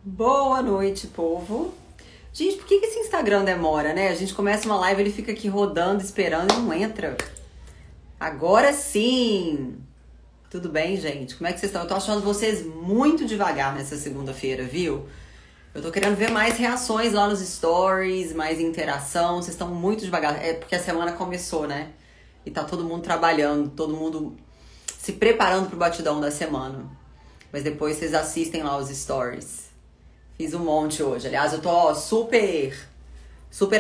Boa noite, povo. Gente, por que esse Instagram demora, né? A gente começa uma live, ele fica aqui rodando, esperando e não entra. Agora sim! Tudo bem, gente? Como é que vocês estão? Eu tô achando vocês muito devagar nessa segunda-feira, viu? Eu tô querendo ver mais reações lá nos stories, mais interação. Vocês estão muito devagar. É porque a semana começou, né? E tá todo mundo trabalhando, todo mundo se preparando pro batidão da semana. Mas depois vocês assistem lá os stories. Fiz um monte hoje. Aliás, eu tô super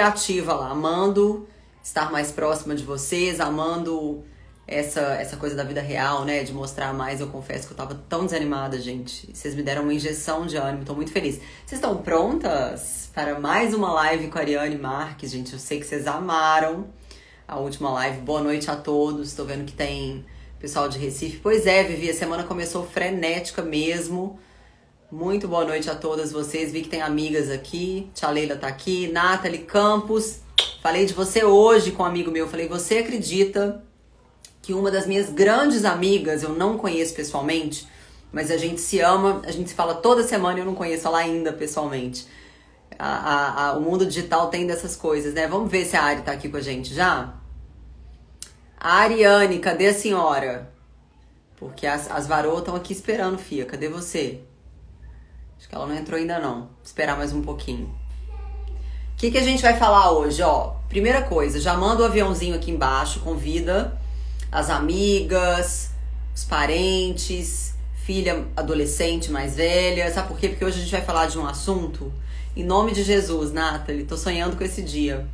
ativa lá, amando estar mais próxima de vocês, amando essa coisa da vida real, né? De mostrar mais. Eu confesso que eu tava tão desanimada, gente. Vocês me deram uma injeção de ânimo, tô muito feliz. Vocês estão prontas para mais uma live com a Ariane Marques, gente? Eu sei que vocês amaram a última live. Boa noite a todos. Tô vendo que tem pessoal de Recife. Pois é, Vivi, a semana começou frenética mesmo. Muito boa noite a todas vocês. Vi que tem amigas aqui. Tia Leila tá aqui. Nathalie Campos. Falei de você hoje com um amigo meu. Falei, você acredita que uma das minhas grandes amigas, eu não conheço pessoalmente, mas a gente se ama, a gente se fala toda semana e eu não conheço ela ainda pessoalmente. O mundo digital tem dessas coisas, né? Vamos ver se a Ari tá aqui com a gente já? A Ariane, cadê a senhora? Porque as varoas estão aqui esperando, fia. Cadê você? Acho que ela não entrou ainda não. Vou esperar mais um pouquinho. O que a gente vai falar hoje, ó? Primeira coisa, já manda o aviãozinho aqui embaixo, convida as amigas, os parentes, filha adolescente mais velha. Sabe por quê? Porque hoje a gente vai falar de um assunto, em nome de Jesus, Nathalie, tô sonhando com esse dia.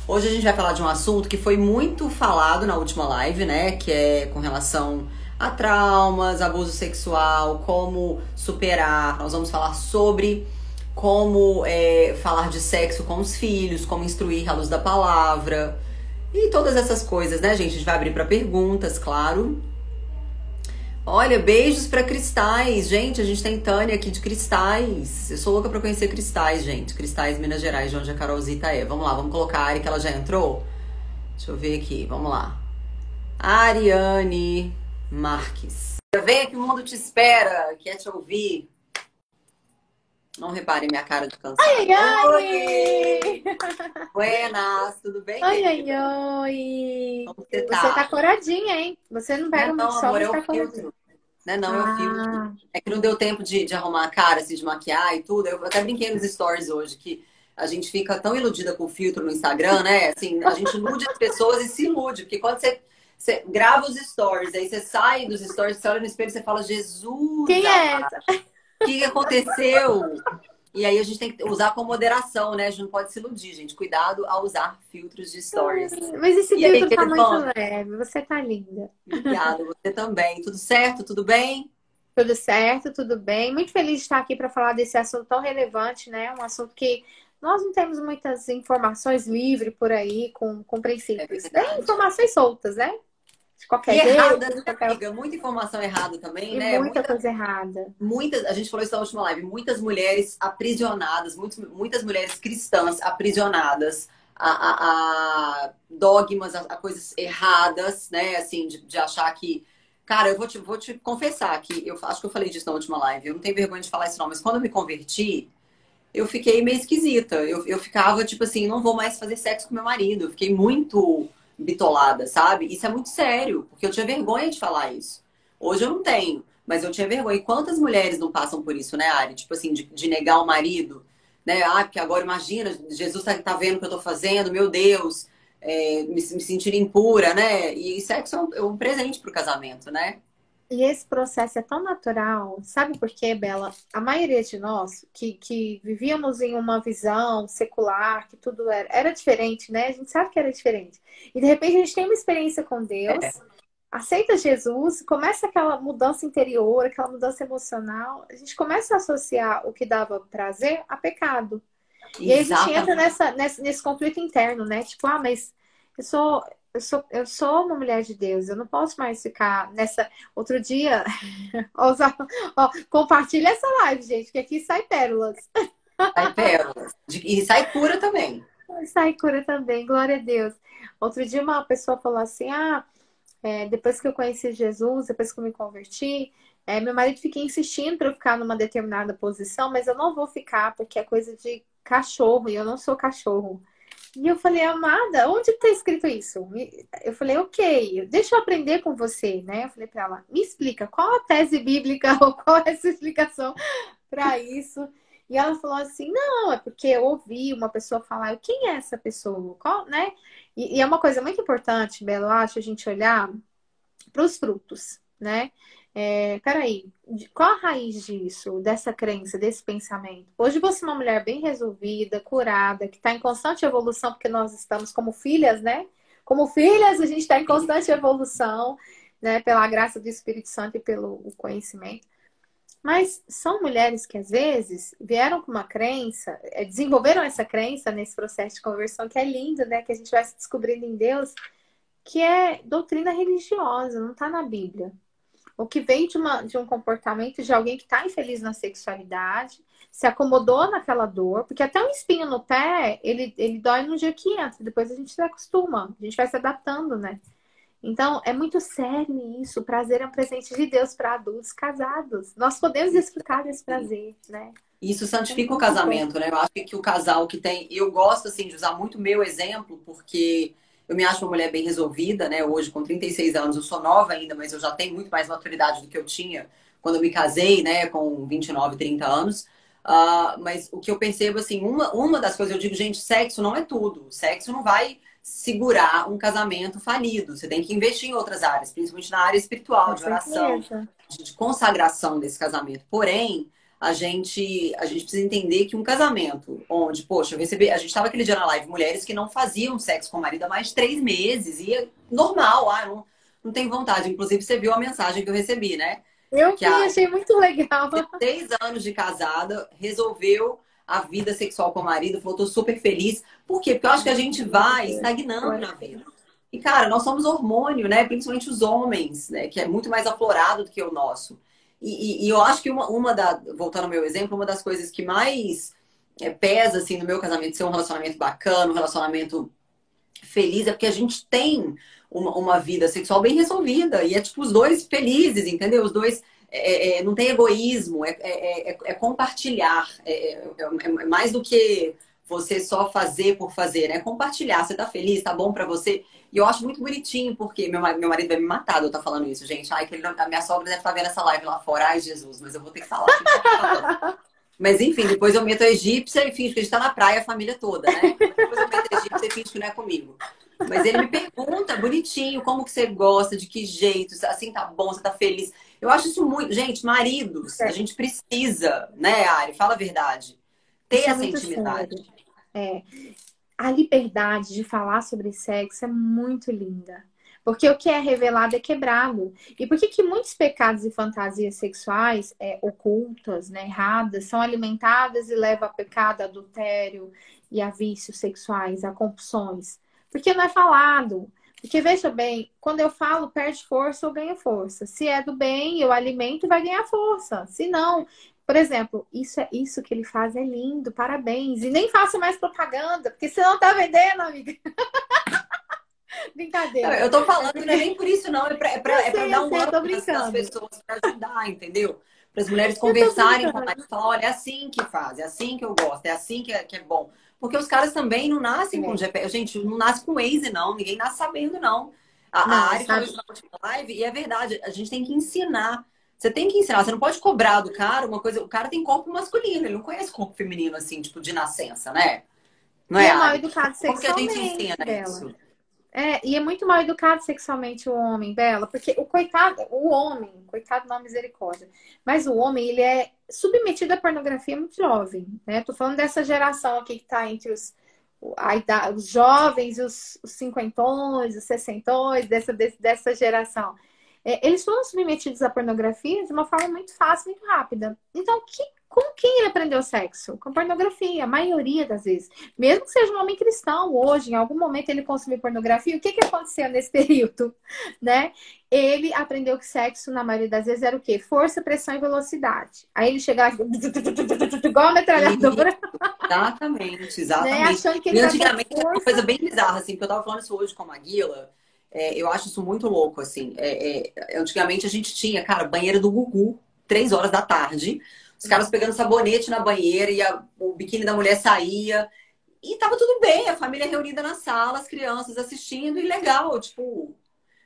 Hoje a gente vai falar de um assunto que foi muito falado na última live, né? Que é com relação a traumas, abuso sexual, como superar. Nós vamos falar sobre como falar de sexo com os filhos, como instruir à luz da palavra e todas essas coisas, né, gente? A gente vai abrir para perguntas, claro. Olha, beijos para Cristais. Gente, a gente tem Tânia aqui de Cristais. Eu sou louca para conhecer Cristais, gente. Cristais, Minas Gerais, de onde a Carolzita é. Vamos lá, vamos colocar a Ari, que ela já entrou. Deixa eu ver aqui, vamos lá. Ariane Marques. Venha que o mundo te espera, quer te ouvir. Não repare minha cara de cansada. Ai, ai, oi! Buenas, tudo bem? ai, ai, ai. Como você Você tá? tá coradinha, hein? Você não pega muito sol, Amor, mas é o tá coradinha. filtro. Não, é o Ah, filtro. É que não deu tempo de arrumar a cara, assim, de maquiar e tudo. Eu até brinquei nos stories hoje, que a gente fica tão iludida com o filtro no Instagram, né? Assim, a gente ilude as pessoas e se ilude. Porque quando você grava os stories, aí você sai dos stories, você olha no espelho e você fala, Jesus, quem é amado, essa? o que aconteceu? E aí a gente tem que usar com moderação, né? A gente não pode se iludir, gente. Cuidado ao usar filtros de stories. Mas esse E aí, filtro tá muito queridona? leve. Você tá linda. Obrigada, você também. Tudo certo? Tudo bem? Tudo certo, tudo bem. Muito feliz de estar aqui para falar desse assunto tão relevante, né? Um assunto que nós não temos muitas informações livres por aí, com É princípios. Tem verdade. informações soltas, né? De E qualquer jeito, errada, de né, qualquer... amiga? Muita informação errada também, e né? muita coisa errada. A gente falou isso na última live, muitas mulheres aprisionadas, muitas mulheres cristãs aprisionadas a dogmas, a coisas erradas, né? Assim, de achar que. Cara, eu vou te confessar que eu acho que eu falei disso na última live, eu não tenho vergonha de falar isso, não, mas quando eu me converti, eu fiquei meio esquisita. Eu ficava, tipo assim, não vou mais fazer sexo com meu marido. Eu fiquei muito bitolada, sabe? Isso é muito sério, porque eu tinha vergonha de falar isso. Hoje eu não tenho, mas eu tinha vergonha. E quantas mulheres não passam por isso, né, Ari? Tipo assim, de negar o marido, né? Ah, porque agora imagina, Jesus tá vendo o que eu tô fazendo, meu Deus, me sentir impura, né? E sexo é um presente pro casamento, né? E esse processo é tão natural, sabe por quê, Bela? A maioria de nós que vivíamos em uma visão secular, que tudo era diferente, né? A gente sabe que era diferente. E de repente a gente tem uma experiência com Deus, É, aceita Jesus, começa aquela mudança interior, aquela mudança emocional, a gente começa a associar o que dava prazer a pecado. E aí a gente entra exatamente. nesse conflito interno, né? Tipo, mas eu sou, eu sou uma mulher de Deus, eu não posso mais ficar nessa. Outro dia, ó, compartilha essa live, gente, que aqui sai pérolas. Sai pérolas. E sai pura também. Sai cura também, glória a Deus. Outro dia uma pessoa falou assim: depois que eu conheci Jesus, depois que eu me converti, Meu marido fica insistindo para eu ficar numa determinada posição, mas eu não vou ficar porque é coisa de cachorro e eu não sou cachorro. E eu falei, amada, onde está escrito isso? Eu falei, ok, deixa eu aprender com você, né? Eu falei para ela, me explica qual a tese bíblica ou qual é essa explicação para isso? E ela falou assim, não, é porque eu ouvi uma pessoa falar, quem é essa pessoa? Qual, né? E é uma coisa muito importante, Bela, eu acho, a gente olhar para os frutos, né? Peraí, qual a raiz disso, dessa crença, desse pensamento? Hoje você é uma mulher bem resolvida, curada, que está em constante evolução, porque nós estamos como filhas, né? Como filhas, a gente está em constante evolução, né? Pela graça do Espírito Santo e pelo conhecimento. Mas são mulheres que, às vezes, vieram com uma crença, desenvolveram essa crença nesse processo de conversão, que é lindo, né? Que a gente vai se descobrindo em Deus, que é doutrina religiosa, não está na Bíblia. O que vem de um comportamento de alguém que está infeliz na sexualidade, se acomodou naquela dor, porque até um espinho no pé, ele dói no dia que entra, depois a gente se acostuma, a gente vai se adaptando, né? Então, é muito sério isso. O prazer é um presente de Deus para adultos casados. Nós podemos desfrutar desse prazer, né? Isso santifica o casamento, né? Eu acho que o casal que tem... Eu gosto, assim, de usar muito o meu exemplo, porque eu me acho uma mulher bem resolvida, né? Hoje, com 36 anos, eu sou nova ainda, mas eu já tenho muito mais maturidade do que eu tinha quando eu me casei, né? Com 29, 30 anos. Mas o que eu percebo, assim, uma das coisas, eu digo, gente, sexo não é tudo. Sexo não vai segurar um casamento falido. Você tem que investir em outras áreas, principalmente na área espiritual, Com de oração, certeza. de consagração desse casamento. Porém, a gente precisa entender que um casamento onde, poxa, a gente estava aquele dia na live, mulheres que não faziam sexo com o marido há mais de 3 meses, e é normal, não tem vontade. Inclusive, você viu a mensagem que eu recebi, né? Eu Que vi, achei muito legal. 6 anos de casada, resolveu a vida sexual com o marido, falou, tô super feliz. Por quê? Porque eu acho que a gente vai estagnando na vida. E, cara, nós somos hormônio, né? Principalmente os homens, né? Que é muito mais aflorado do que o nosso. E eu acho que voltando ao meu exemplo, uma das coisas que mais pesa, assim, no meu casamento, ser um relacionamento bacana, um relacionamento feliz, é porque a gente tem uma vida sexual bem resolvida. E é tipo os dois felizes, entendeu? Os dois não tem egoísmo, é compartilhar. É mais do que você só fazer por fazer, né? É compartilhar. Você tá feliz, tá bom pra você. E eu acho muito bonitinho, porque meu marido vai me matar de eu estar falando isso, gente. Ai, a minha sogra deve estar vendo essa live lá fora. Ai, Jesus, mas eu vou ter que falar. Mas enfim, depois eu meto a egípcia e finge que a gente tá na praia, a família toda, né? Depois eu meto a egípcia e finge que não é comigo. Mas ele me pergunta, bonitinho, como que você gosta, de que jeito, assim tá bom, você tá feliz. Eu acho isso muito... Gente, maridos, a gente precisa, né, Ari? Fala a verdade. Ter Isso é essa muito intimidade. sério. A liberdade de falar sobre sexo é muito linda. Porque o que é revelado é quebrado. E por que que muitos pecados e fantasias sexuais ocultas, né, erradas, são alimentadas e levam a pecado, a adultério e a vícios sexuais, a compulsões? Porque não é falado. Porque veja bem, quando eu falo, perde força ou ganha força. Se é do bem, eu alimento e vai ganhar força. Se não, por exemplo, isso que ele faz é lindo, parabéns. E nem faça mais propaganda, porque senão tá vendendo, amiga. Brincadeira. Eu tô falando, não é nem por isso, não. É pra dar um Eu tô up nas brincando. pessoas, pra ajudar, entendeu? Para as mulheres Eu tô conversarem com a brincando. gente, falar, olha, é assim que faz, é assim que eu gosto, é assim que é bom. Porque os caras também não nascem com É. GPS. Gente, não nasce com Waze, não. Ninguém nasce sabendo, não. A Não, Ari falou sabe? isso na última live, e é verdade. A gente tem que ensinar. Você tem que ensinar. Você não pode cobrar do cara uma coisa. O cara tem corpo masculino, ele não conhece corpo feminino, assim, tipo, de nascença, né? Não E é, é mal Ari? educado Como que a gente sexualmente, ensina Bela. isso? E é muito mal educado sexualmente o homem, Bela, porque o coitado, o homem, coitado não, misericórdia, mas o homem, ele é submetido à pornografia muito jovem, né? Tô falando dessa geração aqui que tá entre os jovens, os cinquentões, os sessentões, dessa geração. Eles foram submetidos à pornografia de uma forma muito fácil, muito rápida. Então, com quem ele aprendeu sexo? Com pornografia, a maioria das vezes. Mesmo que seja um homem cristão, hoje, em algum momento ele consumiu pornografia, o que aconteceu nesse período? Né? Ele aprendeu que sexo, na maioria das vezes, era o quê? Força, pressão e velocidade. Aí ele chegava igual a metralhadora, Exatamente, né? exatamente. Achando que E ele vai pôr antigamente era uma força. coisa bem bizarra, assim, porque eu tava falando isso hoje com a Maguila. Eu acho isso muito louco, assim. Antigamente a gente tinha, cara, banheira do Gugu, 3 horas da tarde. Os caras pegando sabonete na banheira e o biquíni da mulher saía. E tava tudo bem, a família reunida na sala, as crianças assistindo, e legal, tipo,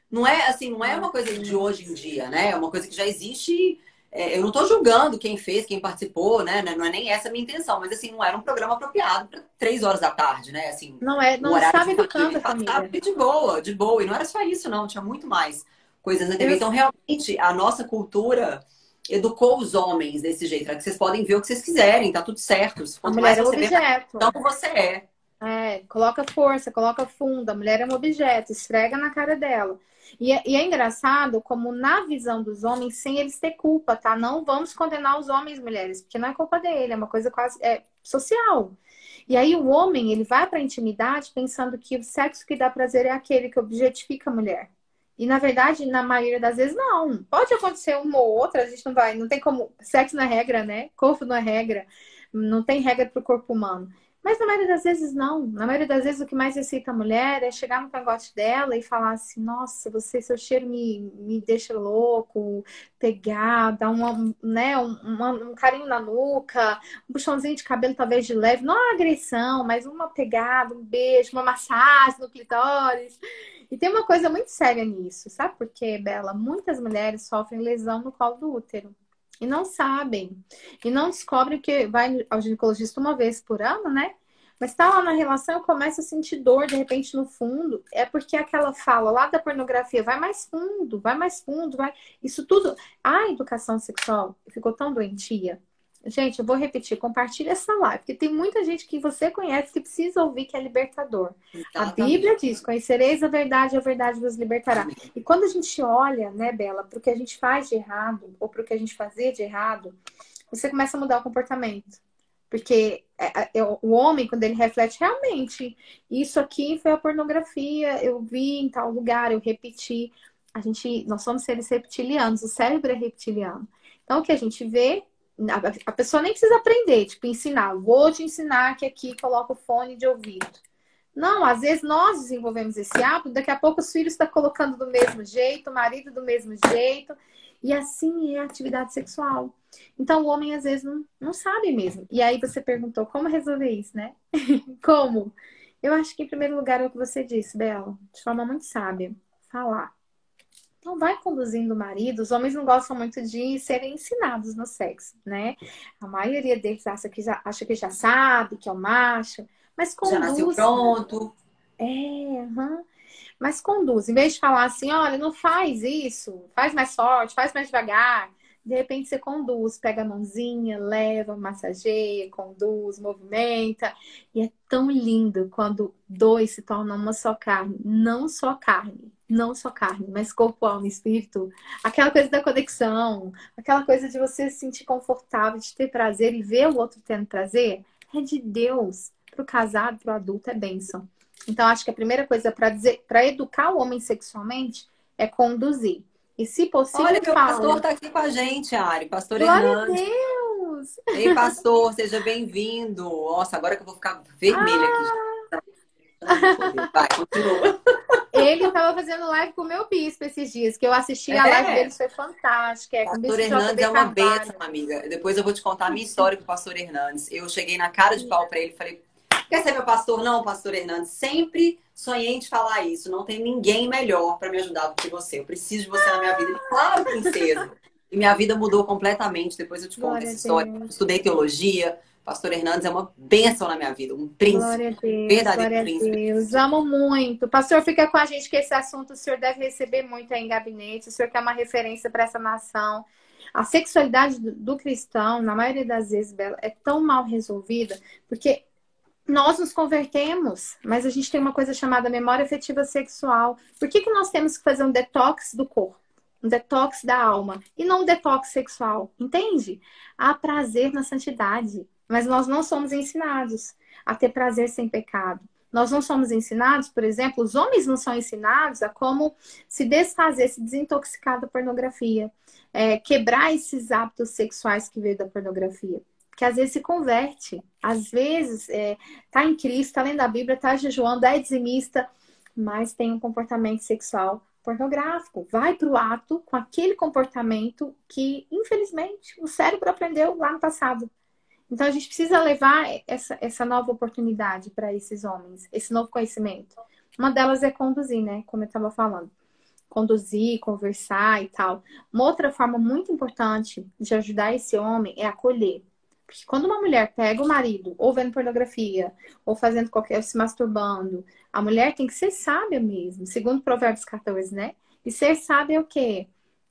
não é assim, não é uma coisa de hoje em dia, né? É uma coisa que já existe. Eu não tô julgando quem fez, quem participou, né? Não é nem essa a minha intenção, mas assim, não era um programa apropriado para 3 horas da tarde, né? Assim, Não é, o não horário estava de família educando e a passava família. de boa, de boa. E não era só isso, não, tinha muito mais coisas na TV. Eu, Então, realmente, a nossa cultura educou os homens desse jeito, né? Que vocês podem ver o que vocês quiserem, tá tudo certo. a Quanto mais mulher é um você vê, mais objeto. então você é. Coloca força, coloca fundo. A mulher é um objeto, esfrega na cara dela. E é engraçado como na visão dos homens, sem eles ter culpa, tá? Não vamos condenar os homens e mulheres, porque não é culpa dele, é uma coisa quase social. E aí o homem, ele vai para a intimidade pensando que o sexo que dá prazer é aquele que objetifica a mulher. E na verdade, na maioria das vezes, não. Pode acontecer uma ou outra, a gente não tem como. Sexo não é regra, né? Corpo não é regra. Não tem regra para o corpo humano. Mas na maioria das vezes não. Na maioria das vezes o que mais excita a mulher é chegar no cangote dela e falar assim, nossa, seu cheiro me deixa louco, pegar, dar né, um carinho na nuca, um puxãozinho de cabelo talvez de leve, não uma agressão, mas uma pegada, um beijo, uma massagem no clitóris. E tem uma coisa muito séria nisso, sabe por quê, Bela? Muitas mulheres sofrem lesão no colo do útero. E não sabem. E não descobrem que vai ao ginecologista uma vez por ano, né? Mas tá lá na relação, começa a sentir dor de repente no fundo. É porque aquela fala lá da pornografia vai mais fundo, vai mais fundo, vai. Isso tudo. A educação sexual ficou tão doentia. Gente, eu vou repetir, compartilha essa live, porque tem muita gente que você conhece que precisa ouvir que é libertador. A Bíblia Exatamente. diz: conhecereis a verdade vos libertará. E quando a gente olha, né, Bela, para o que a gente faz de errado, ou para o que a gente fazia de errado, você começa a mudar o comportamento. Porque o homem, quando ele reflete, realmente, isso aqui foi a pornografia, eu vi em tal lugar, eu repeti. Nós somos seres reptilianos, o cérebro é reptiliano. Então, o que a gente vê, a pessoa nem precisa aprender, tipo, ensinar. Vou te ensinar que aqui coloca o fone de ouvido. Não, às vezes nós desenvolvemos esse hábito, daqui a pouco os filhos estão colocando do mesmo jeito, o marido do mesmo jeito, e assim é a atividade sexual. Então o homem às vezes não sabe mesmo. E aí você perguntou como resolver isso, né? Como? Eu acho que em primeiro lugar é o que você disse, Bela, de forma muito sábia, falar. Então vai conduzindo o marido. Os homens não gostam muito de serem ensinados no sexo, né? A maioria deles acha que já sabe, que é o macho, mas Já nasceu conduz. pronto. Aham. Mas conduz. Em vez de falar assim, olha, não faz isso, faz mais forte, faz mais devagar. De repente você conduz, pega a mãozinha, leva, massageia, conduz, movimenta. E é tão lindo quando dois se tornam uma só carne. Não só carne, não só carne, mas corpo, alma e espírito. Aquela coisa da conexão, aquela coisa de você se sentir confortável, de ter prazer e ver o outro tendo prazer, é de Deus. Para o casado, para o adulto, é bênção. Então, acho que a primeira coisa para educar o homem sexualmente é conduzir. E, se Olha, possível, meu pastor fala. está aqui com a gente, Ari, pastor Glória a Hernandes. Deus! Ei, pastor, seja bem-vindo. Nossa, agora que eu vou ficar vermelha aqui. Não vou poder. Vai, continua. Ele estava fazendo live com o meu bispo esses dias, que eu assisti a live É, dele, foi fantástica. É com o pastor bispo Hernandes JB é uma Carvalho. bênção, amiga. Depois eu vou te contar a minha história com o pastor Hernandes. Eu cheguei na cara de pau para ele e falei: quer ser meu pastor? Não, pastor Hernandes. Sempre sonhei em te falar isso. Não tem ninguém melhor para me ajudar do que você. Eu preciso de você na minha vida. Ele, claro, princesa. E minha vida mudou completamente. Depois eu te conto Glória essa a história. Deus. Estudei teologia. Pastor Hernandes é uma bênção na minha vida. Um Glória a príncipe. Deus, Verdadeiro glória a príncipe. Deus. Amo muito. Pastor, fica com a gente que esse assunto o senhor deve receber muito aí em gabinete. O senhor que é uma referência para essa nação. A sexualidade do cristão, na maioria das vezes, Bela, é tão mal resolvida, porque nós nos convertemos, mas a gente tem uma coisa chamada memória afetiva sexual. Por que nós temos que fazer um detox do corpo? Um detox da alma e não um detox sexual, entende? Há prazer na santidade, mas nós não somos ensinados a ter prazer sem pecado. Nós não somos ensinados, por exemplo, os homens não são ensinados a como se desfazer, se desintoxicar da pornografia, quebrar esses hábitos sexuais que veio da pornografia. Que às vezes se converte, às vezes tá em Cristo, tá lendo a Bíblia, tá jejuando, é dizimista, mas tem um comportamento sexual pornográfico. Vai para o ato com aquele comportamento que, infelizmente, o cérebro aprendeu lá no passado. Então, a gente precisa levar essa nova oportunidade para esses homens, esse novo conhecimento. Uma delas é conduzir, né? Como eu estava falando. Conduzir, conversar e tal. Uma outra forma muito importante de ajudar esse homem é acolher. Porque quando uma mulher pega o marido, ou vendo pornografia, ou fazendo qualquer, se masturbando, a mulher tem que ser sábia mesmo. Segundo Provérbios 14, né? E ser sábia é o quê?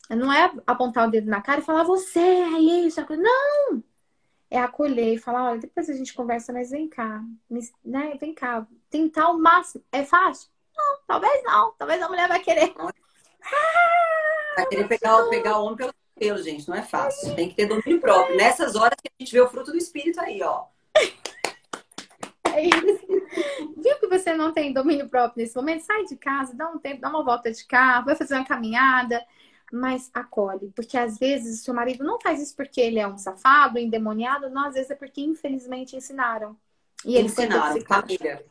Não é apontar o dedo na cara e falar, você é isso. Não! É acolher e falar, olha, depois a gente conversa, mas vem cá, né? Vem cá, tentar o máximo. É fácil? Não, talvez não. Talvez a mulher vai querer. Vai querer pegar o homem pelo pelo, gente. Não é fácil. Tem que ter domínio próprio. Nessas horas que a gente vê o fruto do espírito aí, ó. É isso. Viu que você não tem domínio próprio nesse momento? Sai de casa, dá um tempo, dá uma volta de carro, vai fazer uma caminhada, mas acolhe. Porque às vezes o seu marido não faz isso porque ele é um safado, endemoniado, não, às vezes é porque infelizmente ensinaram. E ele foi Ensinaram. intoxicado.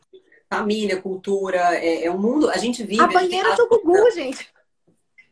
Família, cultura, é um mundo. A gente vive. A banheira do Gugu, gente.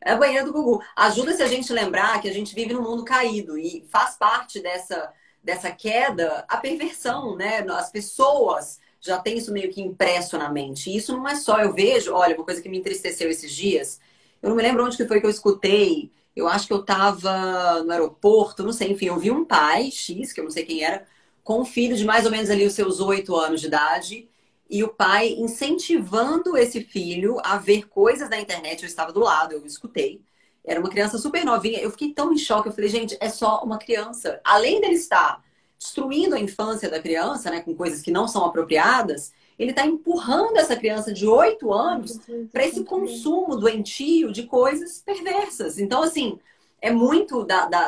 É a banheira do Gugu. Ajuda se a gente lembrar que a gente vive num mundo caído e faz parte dessa queda a perversão, né? As pessoas já têm isso meio que impresso na mente. E isso não é só, eu vejo, olha, uma coisa que me entristeceu esses dias, eu não me lembro onde que foi que eu escutei, eu acho que eu tava no aeroporto, não sei, enfim, eu vi um pai, X, que eu não sei quem era, com um filho de mais ou menos ali os seus 8 anos de idade, e o pai incentivando esse filho a ver coisas na internet. Eu estava do lado, eu escutei. Era uma criança super novinha. Eu fiquei tão em choque. Eu falei, gente, é só uma criança. Além dele estar destruindo a infância da criança, né, com coisas que não são apropriadas, ele está empurrando essa criança de 8 anos para esse consumo doentio de coisas perversas. Então, assim, é muito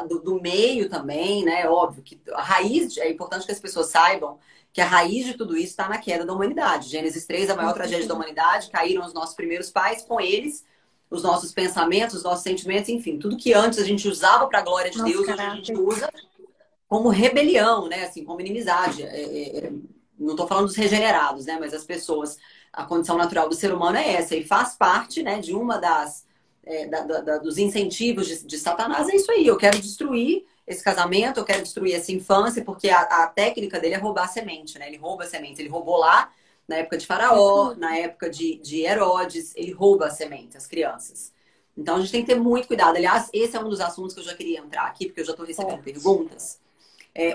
do meio também, né? Óbvio que a raiz, é importante que as pessoas saibam que a raiz de tudo isso está na queda da humanidade. Gênesis 3, a maior tragédia da humanidade, caíram os nossos primeiros pais, com eles, os nossos pensamentos, os nossos sentimentos, enfim, tudo que antes a gente usava para a glória de Deus, hoje a gente usa como rebelião, né? Assim, como inimizade. Não estou falando dos regenerados, né? Mas as pessoas, a condição natural do ser humano é essa, e faz parte, né, de uma dos incentivos de Satanás, é isso aí. Eu quero destruir esse casamento, eu quero destruir essa infância, porque a técnica dele é roubar a semente, né? Ele rouba a semente. Ele roubou lá na época de Faraó, na época de Herodes, ele rouba a semente, as crianças. Então a gente tem que ter muito cuidado. Aliás, esse é um dos assuntos que eu já queria entrar aqui, porque eu já estou recebendo perguntas.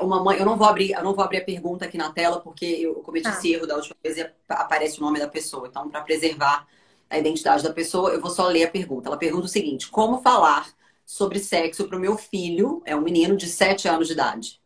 Uma mãe, eu não vou abrir a pergunta aqui na tela, porque eu cometi esse erro da última vez e aparece o nome da pessoa. Então, para preservar a identidade da pessoa, eu vou só ler a pergunta. Ela pergunta o seguinte: como falar sobre sexo para o meu filho, é um menino de 7 anos de idade?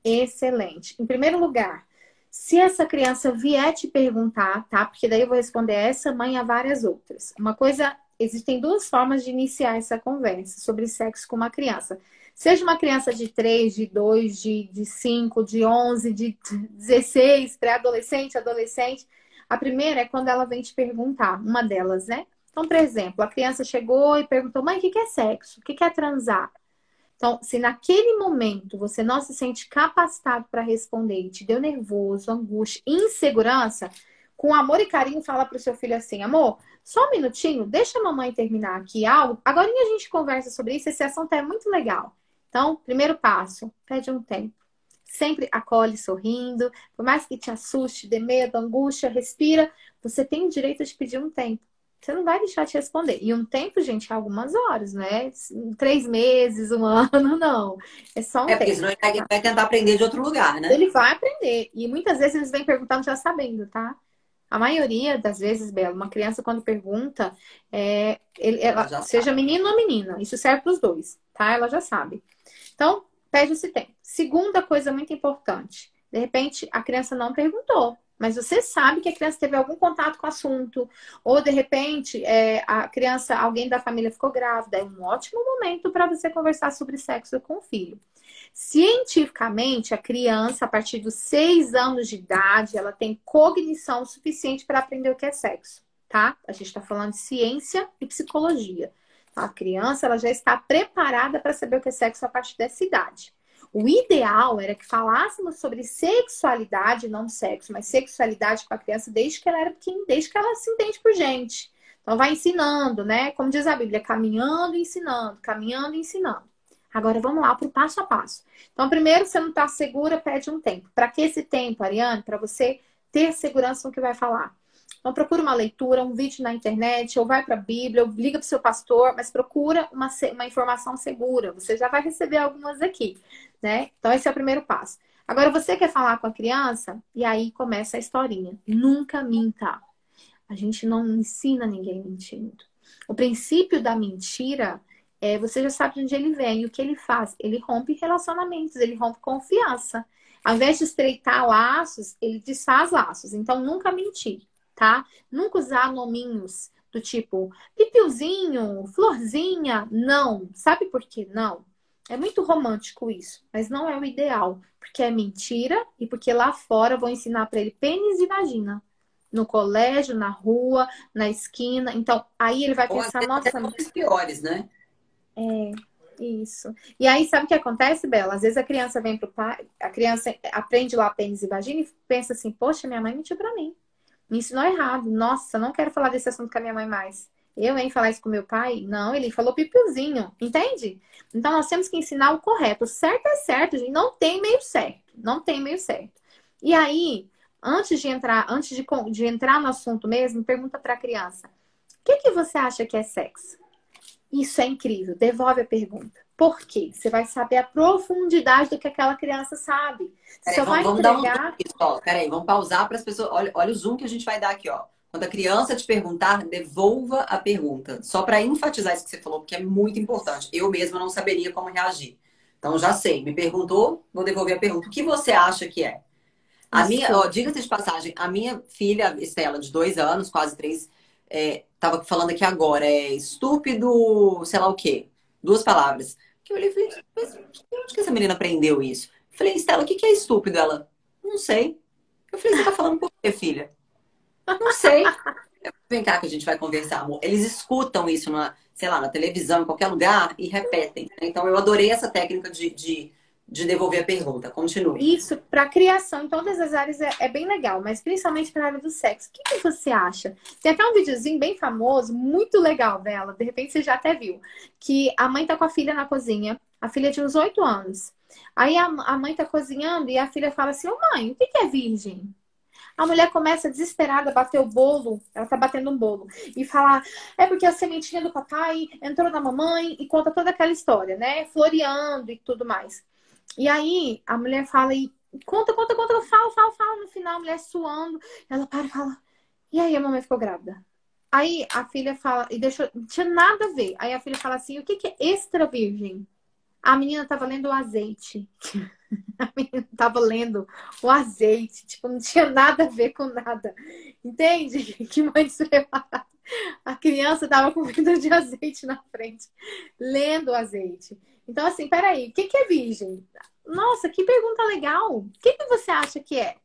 Excelente. Em primeiro lugar, se essa criança vier te perguntar, tá? Porque daí eu vou responder a essa mãe e a várias outras. Uma coisa, existem duas formas de iniciar essa conversa sobre sexo com uma criança. Seja uma criança de 3, de 2, de 5, de 11, de 16, pré-adolescente, adolescente. A primeira é quando ela vem te perguntar, uma delas, né? Então, por exemplo, a criança chegou e perguntou: mãe, o que é sexo? O que é transar? Então, se naquele momento você não se sente capacitado para responder e te deu nervoso, angústia, insegurança, com amor e carinho fala para o seu filho assim: amor, só um minutinho, deixa a mamãe terminar aqui algo. Agora a gente conversa sobre isso, esse assunto é muito legal. Então, primeiro passo, pede um tempo. Sempre acolhe sorrindo, por mais que te assuste, dê medo, angústia, respira, você tem o direito de pedir um tempo. Você não vai deixar de responder. E um tempo, gente, é algumas horas, não é 3 meses, um ano, não. É só um tempo. Porque senão ele vai tentar aprender de outro lugar, né? Ele vai aprender. E muitas vezes eles vêm perguntando já sabendo, tá? A maioria das vezes, Bela, uma criança quando pergunta, seja menino ou menina, isso serve para os dois, tá? Ela já sabe. Então, pede esse tempo. Segunda coisa muito importante, de repente a criança não perguntou, mas você sabe que a criança teve algum contato com o assunto, ou de repente a criança, alguém da família ficou grávida, é um ótimo momento para você conversar sobre sexo com o filho. Cientificamente, a criança, a partir dos 6 anos de idade, ela tem cognição suficiente para aprender o que é sexo, tá? A gente está falando de ciência e psicologia. A criança, ela já está preparada para saber o que é sexo a partir dessa idade. O ideal era que falássemos sobre sexualidade, não sexo, mas sexualidade com a criança desde que ela era pequena, desde que ela se entende por gente. Então vai ensinando, né? Como diz a Bíblia, caminhando e ensinando, caminhando e ensinando. Agora vamos lá para o passo a passo. Então, primeiro, você não está segura, pede um tempo. Para que esse tempo, Ariane? Para você ter segurança no que vai falar. Então, procura uma leitura, um vídeo na internet, ou vai para a Bíblia, ou liga para o seu pastor, mas procura uma informação segura. Você já vai receber algumas aqui, né? Então, esse é o primeiro passo. Agora, você quer falar com a criança, e aí começa a historinha. Nunca minta. A gente não ensina ninguém mentindo. O princípio da mentira você já sabe de onde ele vem. E o que ele faz? Ele rompe relacionamentos, ele rompe confiança. Ao invés de estreitar laços, ele desfaz laços. Então, nunca mentir, tá? Nunca usar nominhos do tipo Pipiozinho, Florzinha. Não. Sabe por que não? É muito romântico isso, mas não é o ideal. Porque é mentira e porque lá fora vão ensinar para ele pênis e vagina. No colégio, na rua, na esquina. Então, aí ele vai Ou às pensar, vezes até nossa, coisas piores, né? isso. E aí, sabe o que acontece, Bela? Às vezes a criança vem pro pai, a criança aprende lá pênis e vagina e pensa assim, poxa, minha mãe mentiu pra mim. Me ensinou errado. Nossa, não quero falar desse assunto com a minha mãe mais. Eu, hein, falar isso com meu pai? Não, ele falou pipiozinho, entende? Então nós temos que ensinar o correto. O certo é certo, gente. Não tem meio certo. Não tem meio certo. E aí, antes de entrar no assunto mesmo, pergunta pra criança: o que que você acha que é sexo? Isso é incrível. Devolve a pergunta. Por quê? Você vai saber a profundidade do que aquela criança sabe. Você Peraí, só vai vamos dar um zoom entregar. aqui, só. Peraí, vamos pausar para as pessoas. Olha o zoom que a gente vai dar aqui, ó. Quando a criança te perguntar, devolva a pergunta. Só para enfatizar isso que você falou, porque é muito importante. Eu mesma não saberia como reagir. Então, já sei. Me perguntou, vou devolver a pergunta. O que você acha que é? A minha, Isso. ó, diga-se de passagem, a minha filha, Estela, de 2 anos, quase 3, tava falando aqui agora, estúpido, sei lá o quê. 2 palavras. Que eu olhei e falei, mas onde que essa menina aprendeu isso? Eu falei, Estela, o que que é estúpido? Ela, não sei. Eu falei, você tá falando por quê, filha? Não sei. Vem cá que a gente vai conversar, amor. Eles escutam isso sei lá, na televisão, em qualquer lugar, e repetem. Então, eu adorei essa técnica de devolver a pergunta. Continue. Isso, para criação em todas as áreas é bem legal, mas principalmente para a área do sexo. O que que você acha? Tem até um videozinho bem famoso, muito legal dela, de repente você já até viu, que a mãe tá com a filha na cozinha, a filha tinha uns 8 anos. Aí a mãe tá cozinhando e a filha fala assim: ô mãe, o que que é virgem? A mulher começa desesperada a bater o bolo, ela tá batendo um bolo, e fala: é porque a sementinha do papai entrou na mamãe, e conta toda aquela história, né? Floreando e tudo mais. E aí a mulher fala e conta, ela fala. No final, a mulher suando, ela para e fala: e aí a mamãe ficou grávida? Aí a filha fala, e deixou, não tinha nada a ver. Aí a filha fala assim: o que que é extra virgem? A menina tava lendo o azeite. A menina tava lendo o azeite. Tipo, não tinha nada a ver com nada. Entende? Que mãe despreparada. A criança tava com vidro de azeite na frente, lendo o azeite. Então, assim, peraí, o que que é virgem? Nossa, que pergunta legal. O que que você acha que é?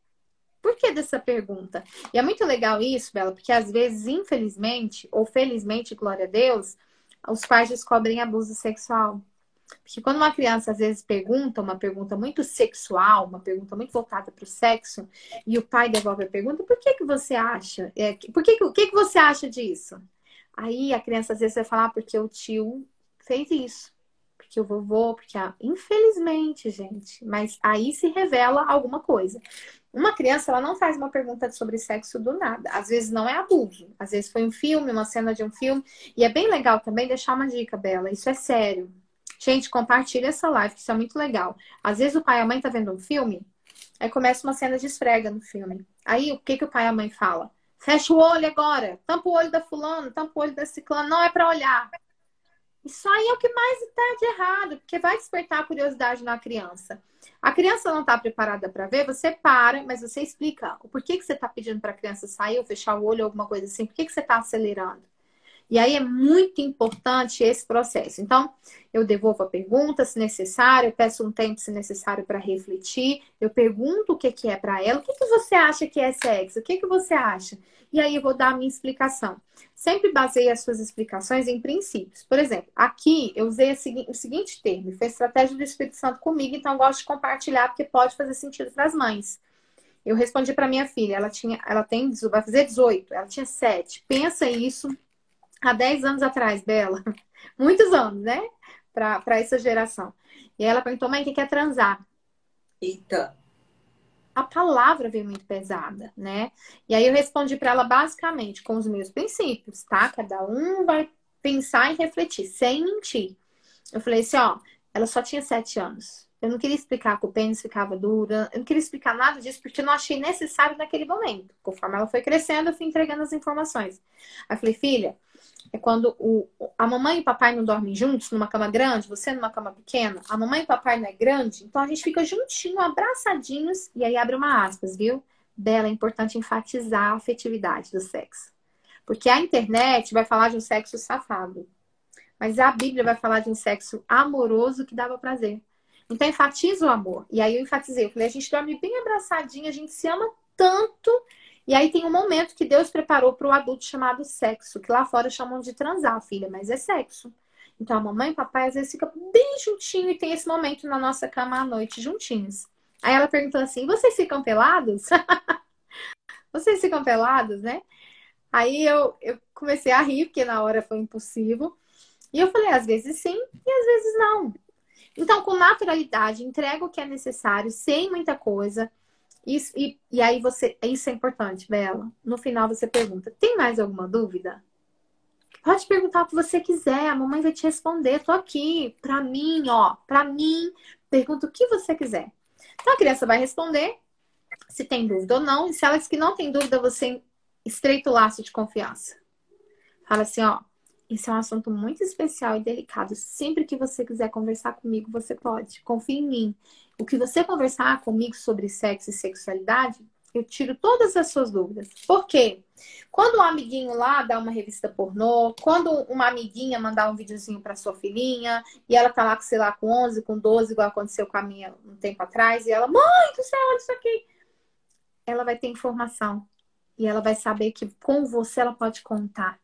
Por que dessa pergunta? E é muito legal isso, Bela, porque às vezes, infelizmente, ou felizmente, glória a Deus, os pais descobrem abuso sexual. Porque quando uma criança às vezes pergunta uma pergunta muito sexual, uma pergunta muito voltada para o sexo, e o pai devolve a pergunta: por que que você acha? O que que você acha disso? Aí a criança às vezes vai falar: porque o tio fez isso. Porque o vovô, infelizmente, gente, mas aí se revela alguma coisa. Uma criança, ela não faz uma pergunta sobre sexo do nada. Às vezes não é abuso. Às vezes foi um filme, uma cena de um filme. E é bem legal também deixar uma dica, Bela. Isso é sério. Gente, compartilha essa live, que isso é muito legal. Às vezes o pai e a mãe tá vendo um filme, aí começa uma cena de esfrega no filme. Aí o que que o pai e a mãe fala? Fecha o olho agora, tampa o olho da fulana, tampa o olho da ciclana, não é pra olhar. Isso aí é o que mais está de errado, porque vai despertar a curiosidade na criança. A criança não está preparada para ver, você para, mas você explica o porquê que você está pedindo para a criança sair ou fechar o olho ou alguma coisa assim, por que que você está acelerando. E aí é muito importante esse processo. Então, eu devolvo a pergunta se necessário, eu peço um tempo se necessário para refletir, eu pergunto o que que é para ela, o que que você acha que é sexo? O que que você acha? E aí eu vou dar a minha explicação. Sempre baseie as suas explicações em princípios. Por exemplo, aqui eu usei o seguinte termo, foi estratégia do Espírito Santo comigo, então eu gosto de compartilhar porque pode fazer sentido para as mães. Eu respondi para minha filha, vai fazer 18, ela tinha 7. Pensa isso há 10 anos atrás, Bela. Muitos anos, né? Para essa geração. E aí ela perguntou, mãe, o que é transar? Eita. A palavra veio muito pesada, né? E aí eu respondi para ela basicamente com os meus princípios, tá? Cada um vai pensar e refletir, sem mentir. Eu falei assim, ó, ela só tinha 7 anos. Eu não queria explicar que o pênis ficava dura, eu não queria explicar nada disso porque eu não achei necessário naquele momento. Conforme ela foi crescendo, eu fui entregando as informações. Aí eu falei, filha, é quando a mamãe e o papai não dormem juntos numa cama grande, você numa cama pequena, a mamãe e o papai não é grande, então a gente fica juntinho, abraçadinhos, e aí abre uma aspas, viu? Dela é importante enfatizar a afetividade do sexo. Porque a internet vai falar de um sexo safado, mas a Bíblia vai falar de um sexo amoroso que dava prazer. Então enfatiza o amor. E aí eu enfatizei, eu falei, a gente dorme bem abraçadinho, a gente se ama tanto. E aí tem um momento que Deus preparou para o adulto chamado sexo, que lá fora chamam de transar, filha, mas é sexo. Então a mamãe e o papai às vezes ficam bem juntinho e tem esse momento na nossa cama à noite juntinhos. Aí ela perguntou assim: vocês ficam pelados? Vocês ficam pelados, né? Aí eu comecei a rir, porque na hora foi impossível. E eu falei, às vezes sim e às vezes não. Então, com naturalidade, entrega o que é necessário, sem muita coisa. E aí isso é importante, Bela. No final você pergunta: tem mais alguma dúvida? Pode perguntar o que você quiser, a mamãe vai te responder. Tô aqui, pra mim, ó, pra mim. Pergunta o que você quiser. Então a criança vai responder se tem dúvida ou não. E se ela diz que não tem dúvida, você estreita o laço de confiança. Fala assim, ó, esse é um assunto muito especial e delicado. Sempre que você quiser conversar comigo, você pode. Confie em mim. O que você conversar comigo sobre sexo e sexualidade, eu tiro todas as suas dúvidas. Por quê? Quando um amiguinho lá dá uma revista pornô, quando uma amiguinha mandar um videozinho para sua filhinha, e ela tá lá, sei lá, com 11, com 12, igual aconteceu com a minha um tempo atrás, e ela, mãe do céu, olha isso aqui. Ela vai ter informação. E ela vai saber que com você ela pode contar.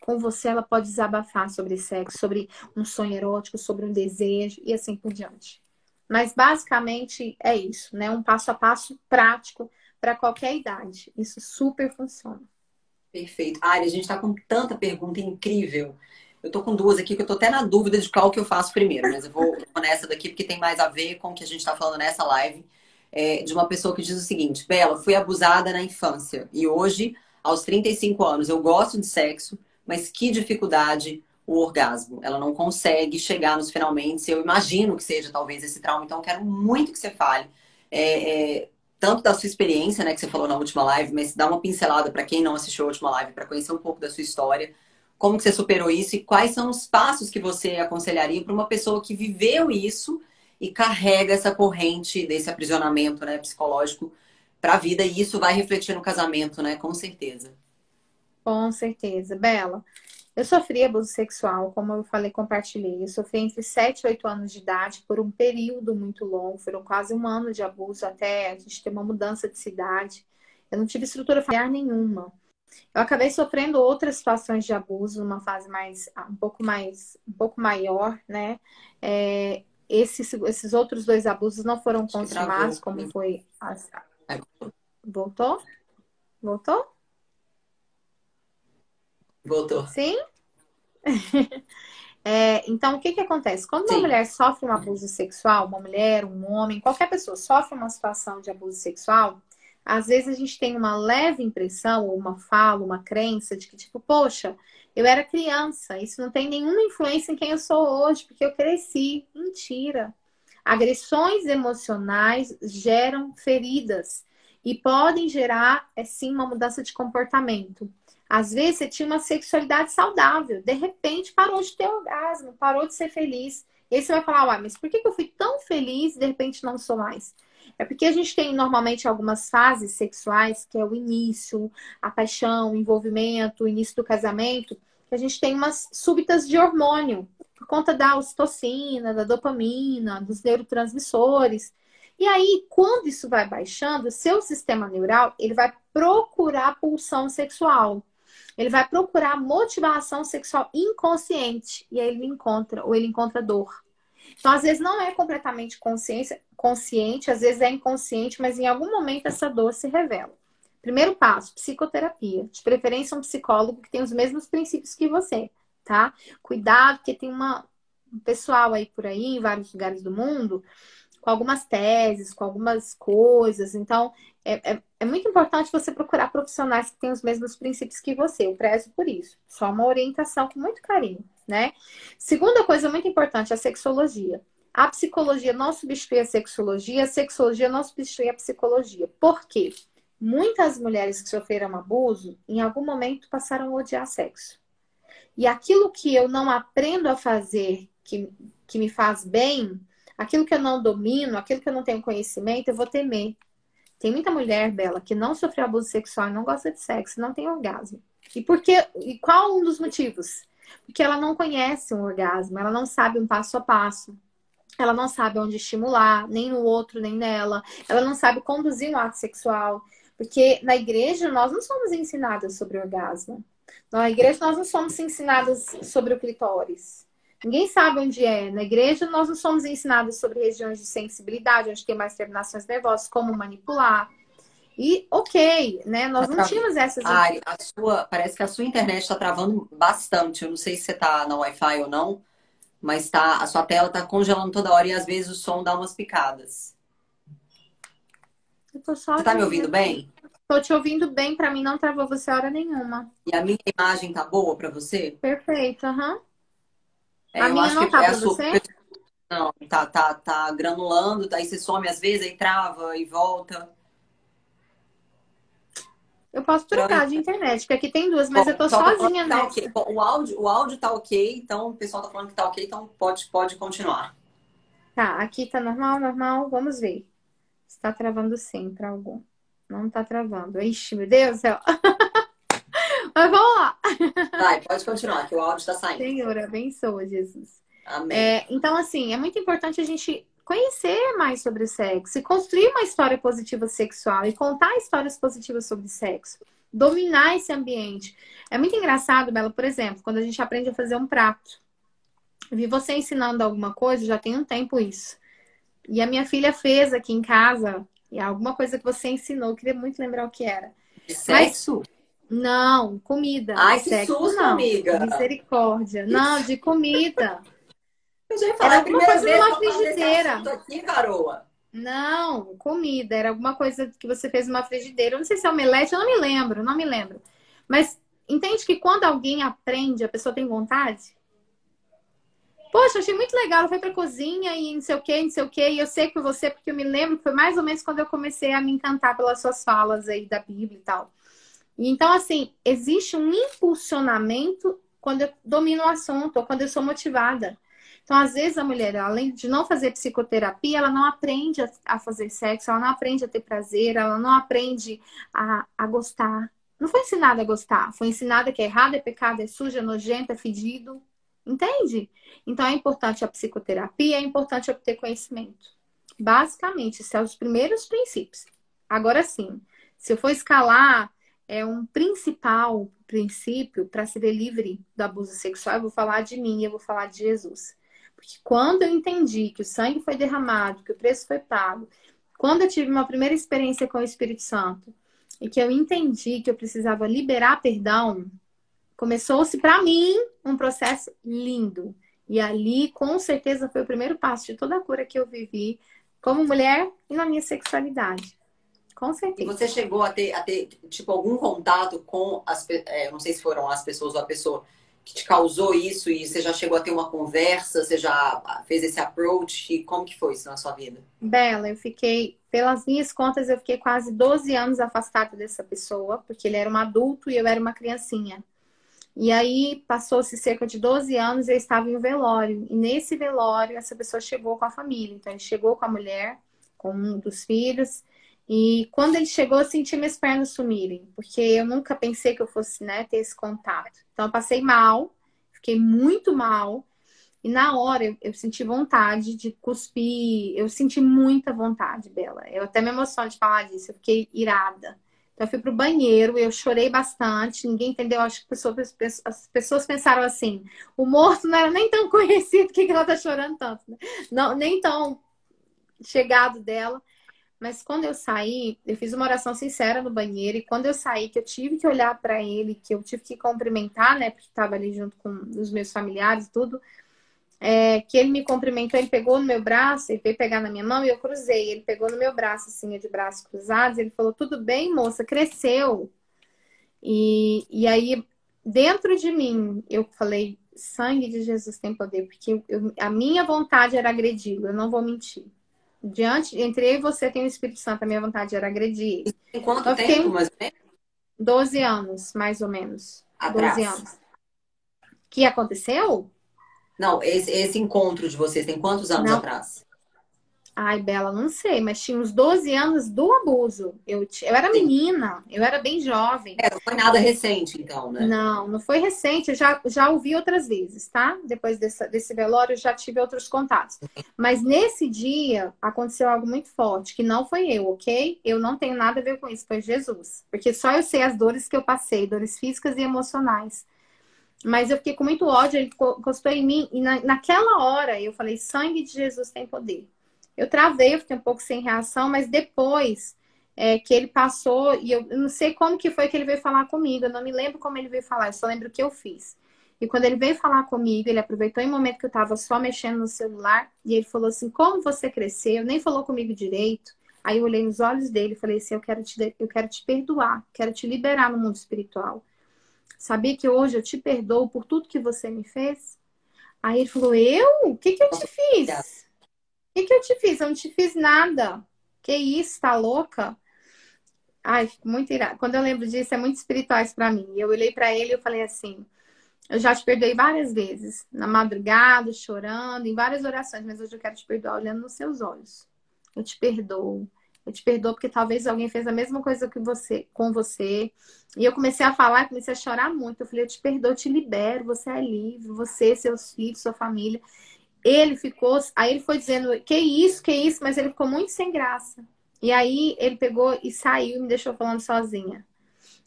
Com você ela pode desabafar sobre sexo, sobre um sonho erótico, sobre um desejo e assim por diante. Mas basicamente é isso, né? Um passo a passo prático para qualquer idade. Isso super funciona. Perfeito. Ari, a gente tá com tanta pergunta incrível. Eu tô com duas aqui que eu tô até na dúvida de qual que eu faço primeiro, mas eu vou nessa daqui porque tem mais a ver com o que a gente tá falando nessa live. De uma pessoa que diz o seguinte: Bela, fui abusada na infância e hoje, aos 35 anos, eu gosto de sexo, mas que dificuldade o orgasmo. Ela não consegue chegar nos finalmente. Eu imagino que seja talvez esse trauma, então eu quero muito que você fale. Tanto da sua experiência, né, que você falou na última live, mas dá uma pincelada para quem não assistiu a última live, para conhecer um pouco da sua história, como que você superou isso e quais são os passos que você aconselharia para uma pessoa que viveu isso e carrega essa corrente desse aprisionamento, né, psicológico para a vida, e isso vai refletir no casamento, né, com certeza. Com certeza. Bela, eu sofri abuso sexual, como eu falei, compartilhei. Eu sofri entre 7 e 8 anos de idade por um período muito longo. Foram quase um ano de abuso até a gente ter uma mudança de cidade. Eu não tive estrutura familiar nenhuma. Eu acabei sofrendo outras situações de abuso numa fase um pouco maior, né? Esses outros dois abusos não foram Acho que travou. consumados, como foi. Voltou? Voltou? Voltou. Sim? Então, o que que acontece? Quando uma Sim. mulher sofre um abuso sexual, uma mulher, um homem, qualquer pessoa sofre uma situação de abuso sexual, às vezes a gente tem uma leve impressão, ou uma fala, uma crença de que, tipo, poxa, eu era criança, isso não tem nenhuma influência em quem eu sou hoje, porque eu cresci. Mentira. Agressões emocionais geram feridas e podem gerar, sim, uma mudança de comportamento. Às vezes você tinha uma sexualidade saudável, de repente parou de ter orgasmo, parou de ser feliz. E aí você vai falar, uai, mas por que eu fui tão feliz e de repente não sou mais? É porque a gente tem normalmente algumas fases sexuais, que é o início, a paixão, o envolvimento, o início do casamento, que que a gente tem umas súbitas de hormônio, por conta da ocitocina, da dopamina, dos neurotransmissores. E aí, quando isso vai baixando, o seu sistema neural, ele vai procurar pulsão sexual. Ele vai procurar motivação sexual inconsciente. E aí ele encontra, ou ele encontra dor. Então, às vezes, não é completamente consciente, às vezes é inconsciente, mas em algum momento essa dor se revela. Primeiro passo, psicoterapia. De preferência, um psicólogo que tem os mesmos princípios que você, tá? Cuidado, porque tem um pessoal aí por aí, em vários lugares do mundo, com algumas teses, com algumas coisas. Então, é muito importante você procurar profissionais que têm os mesmos princípios que você. Eu prezo por isso. Só uma orientação com muito carinho, né? Segunda coisa muito importante, a sexologia. A psicologia não substitui a sexologia não substitui a psicologia. Por quê? Muitas mulheres que sofreram abuso, em algum momento passaram a odiar sexo. E aquilo que eu não aprendo a fazer, que me faz bem, aquilo que eu não domino, aquilo que eu não tenho conhecimento, eu vou temer. Tem muita mulher, Bela, que não sofreu abuso sexual, não gosta de sexo, não tem orgasmo. E qual um dos motivos? Porque ela não conhece um orgasmo, ela não sabe um passo a passo. Ela não sabe onde estimular, nem no outro, nem nela. Ela não sabe conduzir um ato sexual. Porque na igreja nós não somos ensinadas sobre orgasmo. Na igreja nós não somos ensinadas sobre o clitóris. Ninguém sabe onde é. Na igreja nós não somos ensinados sobre regiões de sensibilidade, onde tem mais terminações nervosas, como manipular. E ok, né? Nós não tínhamos essas. Ari, parece que a sua internet está travando bastante. Eu não sei se você está na Wi-Fi ou não, mas a sua tela está congelando toda hora e às vezes o som dá umas picadas. Você está me ouvindo bem? Estou te ouvindo bem, para mim não travou você hora nenhuma. E a minha imagem tá boa para você? Perfeito, aham. A minha não tá para você? Não, tá granulando, aí você some às vezes, aí trava e volta. Eu posso trocar de internet, porque aqui tem duas, mas eu tô sozinha nessa. Okay. Bom, o áudio tá ok, então o pessoal tá falando que tá ok, então pode continuar. Tá, aqui tá normal, vamos ver. Está travando sim para algum. Não tá travando. Ixi, meu Deus do céu. Mas vamos lá. Vai, pode continuar, que o áudio tá saindo. Senhor, abençoa, Jesus. Amém. Então, assim, é muito importante a gente conhecer mais sobre o sexo e construir uma história positiva sexual e contar histórias positivas sobre sexo. Dominar esse ambiente. É muito engraçado, Bela, por exemplo, quando a gente aprende a fazer um prato. Eu vi você ensinando alguma coisa, já tem um tempo isso. E a minha filha fez aqui em casa alguma coisa que você ensinou. Eu queria muito lembrar o que era. De sexo? Não, comida. Ai, que sexo, susto, não. amiga. Misericórdia. Não, de comida. Eu já ia falar, era alguma coisa numa frigideira. Aqui, Caroa. Não, comida. Era alguma coisa que você fez numa frigideira. Eu não sei se é omelete, eu não me lembro. Mas entende que quando alguém aprende, a pessoa tem vontade? Poxa, achei muito legal. Ela foi pra cozinha e não sei o quê. E eu sei que foi você, porque eu me lembro que foi mais ou menos quando eu comecei a me encantar pelas suas falas aí da Bíblia e tal. E então, assim, existe um impulsionamento quando eu domino o assunto ou quando eu sou motivada. Então, às vezes, a mulher, além de não fazer psicoterapia, ela não aprende a fazer sexo, ela não aprende a ter prazer, ela não aprende a gostar. Não foi ensinada a gostar, foi ensinada que é errado, é pecado, é sujo, é nojento, é fedido. Entende? Então, é importante a psicoterapia, é importante obter conhecimento. Basicamente, esses são os primeiros princípios. Agora sim, se eu for escalar um principal princípio para se ver livre do abuso sexual, eu vou falar de mim, eu vou falar de Jesus. Porque quando eu entendi que o sangue foi derramado, que o preço foi pago, quando eu tive uma primeira experiência com o Espírito Santo e que eu entendi que eu precisava liberar perdão, começou-se para mim um processo lindo. E ali, com certeza, foi o primeiro passo de toda a cura que eu vivi como mulher e na minha sexualidade. Com certeza. E você chegou a ter tipo, algum contato com não sei se foram as pessoas ou a pessoa que te causou isso e você já chegou a ter uma conversa, você já fez esse approach? E como que foi isso na sua vida? Bela, eu fiquei, pelas minhas contas, eu fiquei quase 12 anos afastada dessa pessoa, porque ele era um adulto e eu era uma criancinha. E aí, passou-se cerca de 12 anos e eu estava em um velório. E nesse velório, essa pessoa chegou com a família. Então, ele chegou com a mulher, com um dos filhos. E quando ele chegou, eu senti minhas pernas sumirem, porque eu nunca pensei que eu fosse, né, ter esse contato. Então, eu passei mal, fiquei muito mal. E na hora eu senti vontade de cuspir, eu senti muita vontade, Bela. Eu até me emociono de falar disso, eu fiquei irada. Então eu fui pro banheiro, eu chorei bastante, ninguém entendeu. Acho que as pessoas pensaram assim: o morto não era nem tão conhecido, que ela tá chorando tanto, né? Não, nem tão chegado dela. Mas quando eu saí, eu fiz uma oração sincera no banheiro. E quando eu saí, que eu tive que olhar para ele, que eu tive que cumprimentar, né? Porque estava ali junto com os meus familiares e tudo. Que ele me cumprimentou, ele pegou no meu braço, ele veio pegar na minha mão e eu cruzei. Ele pegou no meu braço, assim, de braços cruzados. Ele falou: tudo bem, moça, cresceu. E aí, dentro de mim, eu falei: sangue de Jesus tem poder, porque a minha vontade era agredi-lo, eu não vou mentir. Entre eu e você tem o Espírito Santo, a minha vontade era agredir. Em Então, quanto eu fiquei tempo, mais ou menos? 12 anos, mais ou menos. 12 Atrás. anos. O que aconteceu? Não, esse encontro de vocês tem quantos anos Não. atrás? Ai, Bela, não sei, mas tinha uns 12 anos do abuso. Eu era Sim. menina, eu era bem jovem. Não foi nada recente, então, né? Não, não foi recente, eu já ouvi outras vezes, tá? Depois desse velório, eu já tive outros contatos. Mas nesse dia, aconteceu algo muito forte, que não foi eu, ok? Eu não tenho nada a ver com isso, foi Jesus. Porque só eu sei as dores que eu passei, dores físicas e emocionais. Mas eu fiquei com muito ódio, ele encostou em mim, e naquela hora eu falei: sangue de Jesus tem poder. Eu travei, eu fiquei um pouco sem reação, mas depois que ele passou, e eu não sei como que foi que ele veio falar comigo, eu não me lembro como ele veio falar, eu só lembro o que eu fiz. E quando ele veio falar comigo, ele aproveitou em um momento que eu estava só mexendo no celular, e ele falou assim: como você cresceu? Nem falou comigo direito. Aí eu olhei nos olhos dele e falei assim: eu quero te perdoar, quero te liberar no mundo espiritual. Sabia que hoje eu te perdoo por tudo que você me fez? Aí ele falou: eu? O que que eu te fiz? O que que eu te fiz? Eu não te fiz nada. Que isso, tá louca? Ai, fico muito irada. Quando eu lembro disso, é muito espirituais pra mim. Eu olhei pra ele e eu falei assim: eu já te perdoei várias vezes, na madrugada, chorando, em várias orações, mas hoje eu quero te perdoar olhando nos seus olhos. Eu te perdoo. Eu te perdoo porque talvez alguém fez a mesma coisa que você, com você. E eu comecei a falar, comecei a chorar muito. Eu falei: eu te perdoo, eu te libero, você é livre, você, seus filhos, sua família. Ele ficou, aí ele foi dizendo: que isso, mas ele ficou muito sem graça. E aí ele pegou e saiu e me deixou falando sozinha.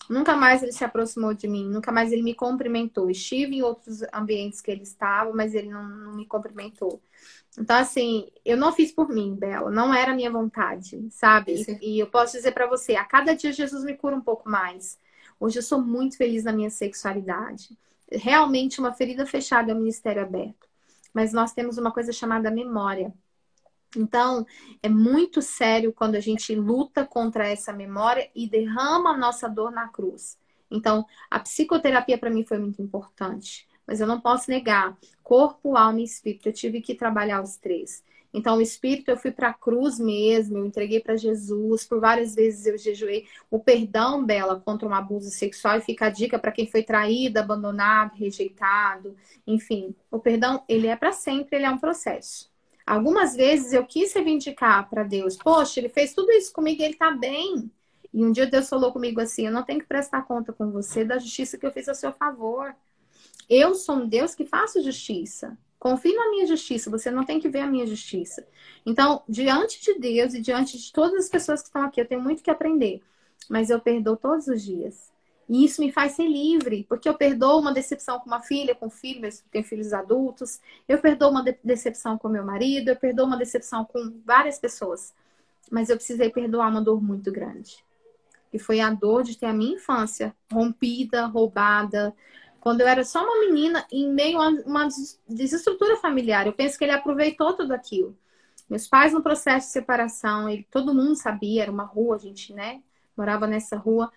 Nunca mais ele se aproximou de mim, nunca mais ele me cumprimentou. Estive em outros ambientes que ele estava, mas ele não me cumprimentou. Então, assim, eu não fiz por mim, Bela, não era a minha vontade, sabe? E eu posso dizer pra você: a cada dia Jesus me cura um pouco mais. Hoje eu sou muito feliz na minha sexualidade. Realmente uma ferida fechada é um ministério aberto. Mas nós temos uma coisa chamada memória. Então, é muito sério quando a gente luta contra essa memória e derrama a nossa dor na cruz. Então, a psicoterapia para mim foi muito importante, mas eu não posso negar, corpo, alma e espírito, eu tive que trabalhar os três. Então, o espírito eu fui para a cruz mesmo, eu entreguei para Jesus, por várias vezes eu jejuei. O perdão, Bela, contra um abuso sexual, e fica a dica para quem foi traído, abandonado, rejeitado, enfim. O perdão, ele é para sempre, ele é um processo. Algumas vezes eu quis reivindicar para Deus: poxa, ele fez tudo isso comigo e ele tá bem. E um dia Deus falou comigo assim: eu não tenho que prestar conta com você da justiça que eu fiz a seu favor. Eu sou um Deus que faço justiça. Confie na minha justiça, você não tem que ver a minha justiça. Então, diante de Deus e diante de todas as pessoas que estão aqui, eu tenho muito que aprender. Mas eu perdoo todos os dias. E isso me faz ser livre, porque eu perdoo uma decepção com uma filha, com um filho, eu tenho filhos adultos. Eu perdoo uma decepção com meu marido, eu perdoo uma decepção com várias pessoas. Mas eu precisei perdoar uma dor muito grande. Que foi a dor de ter a minha infância rompida, roubada. Quando eu era só uma menina, em meio a uma desestrutura familiar. Eu penso que ele aproveitou tudo aquilo. Meus pais no processo de separação, todo mundo sabia, era uma rua, a gente, né, morava nessa rua.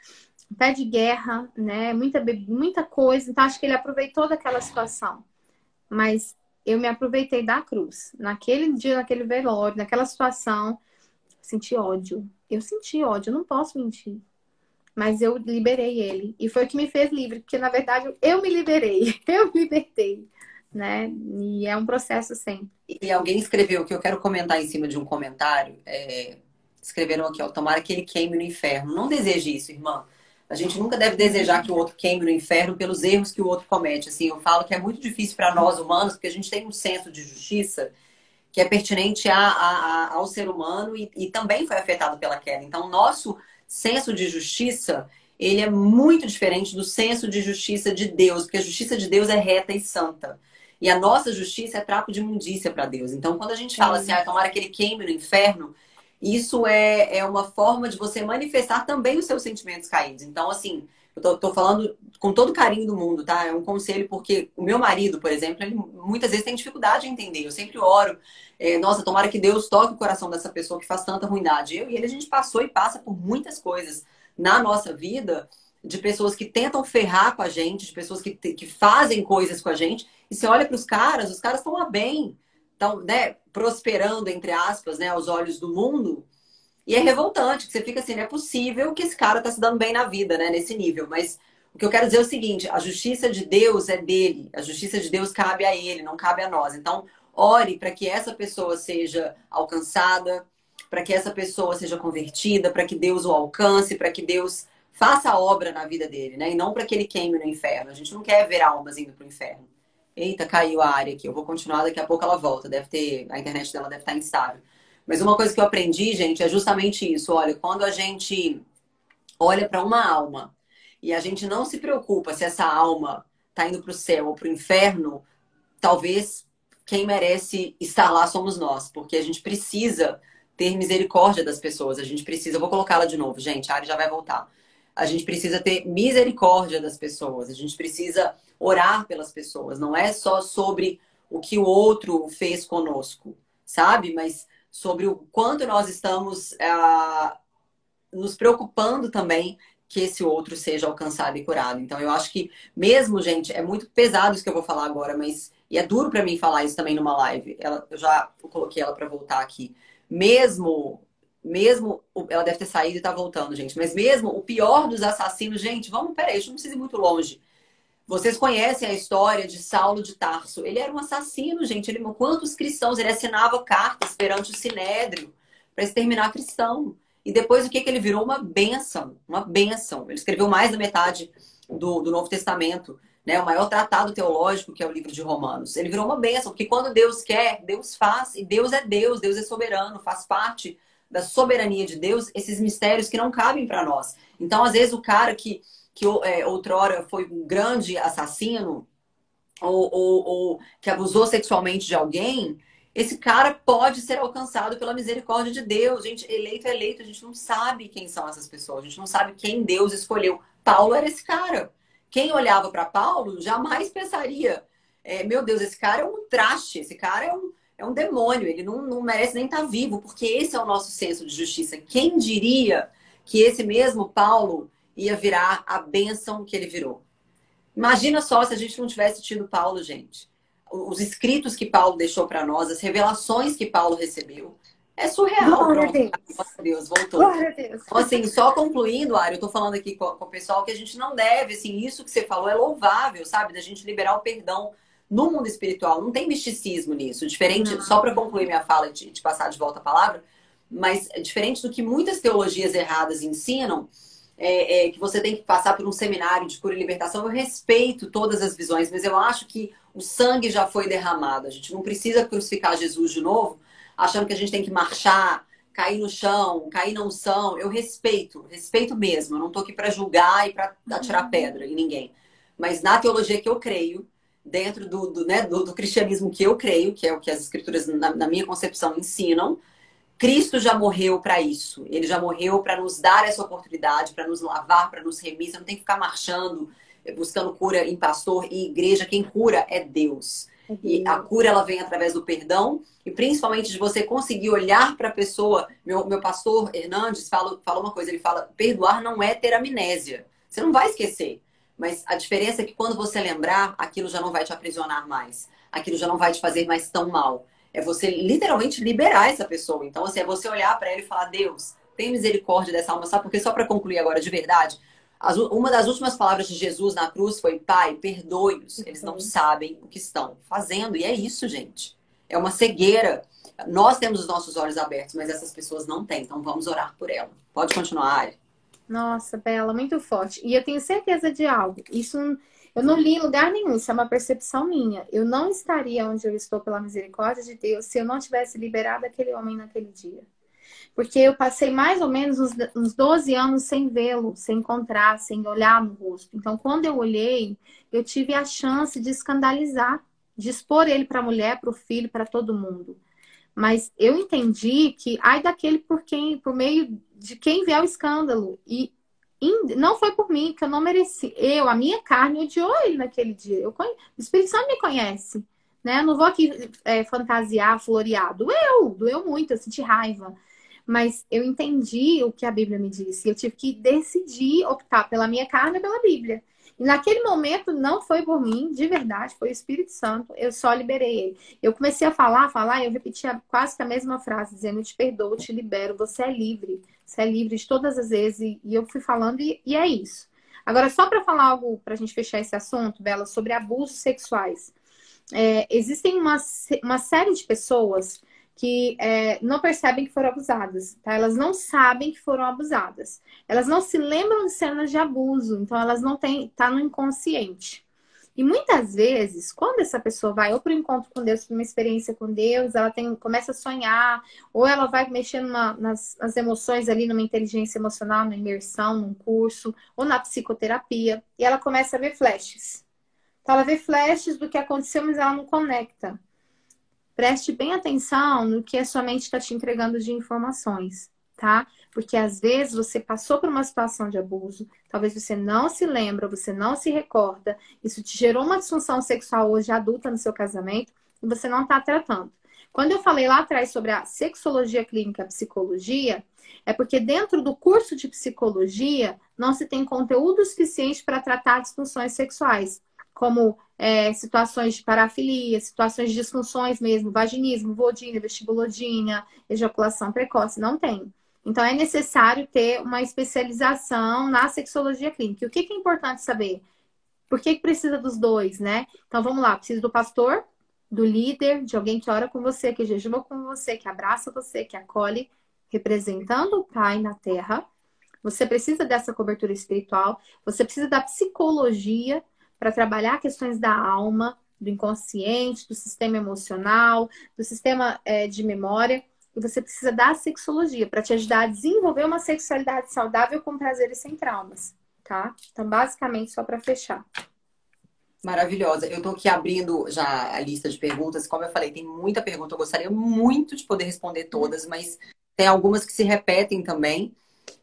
Pé de guerra, né? Muita coisa. Então, acho que ele aproveitou daquela situação. Mas eu me aproveitei da cruz. Naquele dia, naquele velório, naquela situação, senti ódio. Eu senti ódio, eu não posso mentir. Mas eu liberei ele. E foi o que me fez livre, porque na verdade eu me liberei. Eu me libertei, né? E é um processo sempre. E alguém escreveu que eu quero comentar em cima de um comentário. escreveram aqui, ó, tomara que ele queime no inferno. Não deseje isso, irmã. A gente nunca deve desejar que o outro queime no inferno pelos erros que o outro comete. Assim, eu falo que é muito difícil para nós humanos, porque a gente tem um senso de justiça que é pertinente ao ser humano e também foi afetado pela queda. Então, nosso senso de justiça, ele é muito diferente do senso de justiça de Deus, porque a justiça de Deus é reta e santa. E a nossa justiça é trapo de imundícia para Deus. Então, quando a gente fala assim, tomara que ele queime no inferno, isso é uma forma de você manifestar também os seus sentimentos caídos. Então, assim, eu tô falando com todo o carinho do mundo, tá? É um conselho, porque o meu marido, por exemplo, ele muitas vezes tem dificuldade em entender. Eu sempre oro, nossa, tomara que Deus toque o coração dessa pessoa que faz tanta ruindade. Eu e ele, a gente passou e passa por muitas coisas na nossa vida, de pessoas que tentam ferrar com a gente, de pessoas que fazem coisas com a gente. E você olha para os caras estão lá bem, estão, né, prosperando, entre aspas, né, aos olhos do mundo. E é revoltante, que você fica assim, não é possível que esse cara tá se dando bem na vida, né, nesse nível. Mas o que eu quero dizer é o seguinte, a justiça de Deus é dele, a justiça de Deus cabe a ele, não cabe a nós. Então, ore para que essa pessoa seja alcançada, para que essa pessoa seja convertida, para que Deus o alcance, para que Deus faça a obra na vida dele, né? E não para que ele queime no inferno. A gente não quer ver almas indo pro inferno. Eita, caiu a área aqui. Eu vou continuar, daqui a pouco ela volta. A internet dela deve estar instável. Mas uma coisa que eu aprendi, gente, é justamente isso. Olha, quando a gente olha para uma alma e a gente não se preocupa se essa alma está indo para o céu ou para o inferno, talvez quem merece estar lá somos nós, porque a gente precisa ter misericórdia das pessoas. A gente precisa, eu vou colocá-la de novo, gente, a Ari já vai voltar. A gente precisa ter misericórdia das pessoas, a gente precisa orar pelas pessoas. Não é só sobre o que o outro fez conosco, sabe? Mas sobre o quanto nós estamos nos preocupando também que esse outro seja alcançado e curado. Então, eu acho que mesmo, gente, é muito pesado isso que eu vou falar agora, mas e é duro para mim falar isso também numa live. Eu já coloquei ela para voltar aqui. Mesmo ela deve ter saído e tá voltando, gente. Mas mesmo o pior dos assassinos, gente, peraí, a gente não precisa ir muito longe. Vocês conhecem a história de Saulo de Tarso. Ele era um assassino, gente. Quantos cristãos? Ele assinava cartas perante o Sinédrio para exterminar cristão. E depois o que ele virou? Uma bênção. Uma bênção. Ele escreveu mais da metade do Novo Testamento, né? O maior tratado teológico, que é o livro de Romanos. Ele virou uma bênção, porque quando Deus quer, Deus faz. E Deus é soberano, faz parte da soberania de Deus esses mistérios que não cabem para nós. Então, às vezes, o cara que outrora foi um grande assassino ou que abusou sexualmente de alguém, esse cara pode ser alcançado pela misericórdia de Deus. Gente, eleito é eleito, a gente não sabe quem são essas pessoas, a gente não sabe quem Deus escolheu. Paulo era esse cara. Quem olhava para Paulo jamais pensaria, meu Deus, esse cara é um traste, esse cara é um demônio, ele não merece nem estar vivo, porque esse é o nosso senso de justiça. Quem diria que esse mesmo Paulo ia virar a bênção que ele virou? Imagina só se a gente não tivesse tido Paulo, gente. Os escritos que Paulo deixou para nós, as revelações que Paulo recebeu. É surreal. Glória a Deus. Glória a Deus, voltou. Glória a Deus. Então, assim, só concluindo, Ari, eu tô falando aqui com o pessoal que a gente não deve, assim, isso que você falou é louvável, sabe? Da gente liberar o perdão no mundo espiritual. Não tem misticismo nisso. Diferente, Não. só para concluir minha fala e te passar de volta a palavra, mas é diferente do que muitas teologias erradas ensinam, que você tem que passar por um seminário de cura e libertação. Eu respeito todas as visões, mas eu acho que o sangue já foi derramado. A gente não precisa crucificar Jesus de novo, achando que a gente tem que marchar, cair no chão, cair na unção. Eu respeito mesmo. Eu não tô aqui para julgar e para atirar pedra em ninguém. Mas na teologia que eu creio, dentro do cristianismo que eu creio, que é o que as escrituras, na minha concepção, ensinam, Cristo já morreu para isso. Ele já morreu para nos dar essa oportunidade, para nos lavar, para nos remir. Você não tem que ficar marchando, buscando cura em pastor e igreja. Quem cura é Deus. E a cura, ela vem através do perdão e principalmente de você conseguir olhar para a pessoa. Meu pastor Hernandes fala uma coisa, ele fala, perdoar não é ter amnésia. Você não vai esquecer. Mas a diferença é que quando você lembrar, aquilo já não vai te aprisionar mais. Aquilo já não vai te fazer mais tão mal. É você literalmente liberar essa pessoa. Então, assim, é você olhar para ela e falar, Deus, tem misericórdia dessa alma. Sabe? Porque só para concluir agora, de verdade, uma das últimas palavras de Jesus na cruz foi, Pai, perdoe-os. Eles não sabem o que estão fazendo. E é isso, gente. É uma cegueira. Nós temos os nossos olhos abertos, mas essas pessoas não têm. Então vamos orar por ela. Pode continuar, Ari. Nossa, Bela, muito forte. E eu tenho certeza de algo. Isso eu não li em lugar nenhum, isso é uma percepção minha. Eu não estaria onde eu estou pela misericórdia de Deus se eu não tivesse liberado aquele homem naquele dia. Porque eu passei mais ou menos uns 12 anos sem vê-lo, sem encontrar, sem olhar no rosto. Então, quando eu olhei, eu tive a chance de escandalizar, de expor ele para a mulher, para o filho, para todo mundo. Mas eu entendi que ai daquele por meio de quem vier o escândalo. E não foi por mim, que eu não mereci. A minha carne odiou ele naquele dia. O Espírito Santo me conhece. Né? Eu não vou aqui fantasiar, florear. Doeu muito, eu senti raiva. Mas eu entendi o que a Bíblia me disse. Eu tive que decidir optar pela minha carne ou pela Bíblia. E naquele momento não foi por mim, de verdade, foi o Espírito Santo. Eu só liberei ele. Eu comecei a falar, e eu repetia quase que a mesma frase, dizendo: eu te perdoo, eu te libero, você é livre. Você é livre de todas as vezes. E eu fui falando e é isso. Agora, só para falar algo, para a gente fechar esse assunto, Bela, sobre abusos sexuais. Existem uma série de pessoas que não percebem que foram abusadas, tá? Elas não sabem que foram abusadas. Elas não se lembram de cenas de abuso, então elas não têm, tá no inconsciente. E muitas vezes, quando essa pessoa vai ou para o encontro com Deus, para uma experiência com Deus, ela começa a sonhar, ou ela vai mexer nas emoções ali, numa inteligência emocional, numa imersão, num curso, ou na psicoterapia, e ela começa a ver flashes. Então ela vê flashes do que aconteceu, mas ela não conecta. Preste bem atenção no que a sua mente está te entregando de informações, tá? Porque às vezes você passou por uma situação de abuso, talvez você não se lembra, você não se recorda, isso te gerou uma disfunção sexual hoje adulta no seu casamento e você não está tratando. Quando eu falei lá atrás sobre a sexologia clínica, a psicologia, é porque dentro do curso de psicologia não se tem conteúdo suficiente para tratar disfunções sexuais, como situações de parafilia, situações de disfunções mesmo, vaginismo, vulvodínia, vestibulodínia, ejaculação precoce, não tem. Então é necessário ter uma especialização na sexologia clínica. E o que é importante saber? Por que precisa dos dois, né? Então vamos lá, precisa do pastor, do líder, de alguém que ora com você, que jejuma com você, que abraça você, que acolhe, representando o Pai na terra. Você precisa dessa cobertura espiritual, você precisa da psicologia para trabalhar questões da alma, do inconsciente, do sistema emocional, do sistema de memória. E você precisa da sexologia para te ajudar a desenvolver uma sexualidade saudável com prazeres sem traumas, tá? Então, basicamente, só para fechar. Maravilhosa. Eu tô aqui abrindo já a lista de perguntas. Como eu falei, tem muita pergunta. Eu gostaria muito de poder responder todas, mas tem algumas que se repetem também.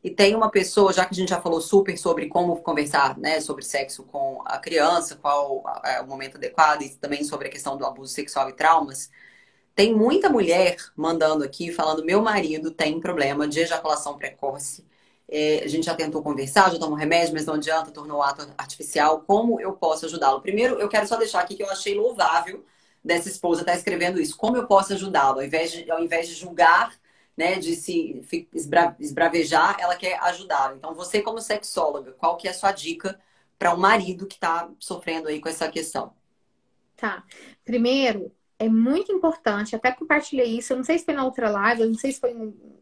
E tem uma pessoa, já que a gente já falou super sobre como conversar, né, sobre sexo com a criança, qual é o momento adequado, e também sobre a questão do abuso sexual e traumas. Tem muita mulher mandando aqui, falando: meu marido tem problema de ejaculação precoce. A gente já tentou conversar, já tomou remédio, mas não adianta, tornou o ato artificial. Como eu posso ajudá-lo? Primeiro, eu quero só deixar aqui que eu achei louvável dessa esposa estar escrevendo isso. Como eu posso ajudá-lo? Ao invés de julgar, né, de se esbravejar, ela quer ajudá-lo. Então, você como sexóloga, qual que é a sua dica para um marido que está sofrendo aí com essa questão? Tá. Primeiro, é muito importante, até compartilhei isso, eu não sei se foi na outra live, eu não sei se foi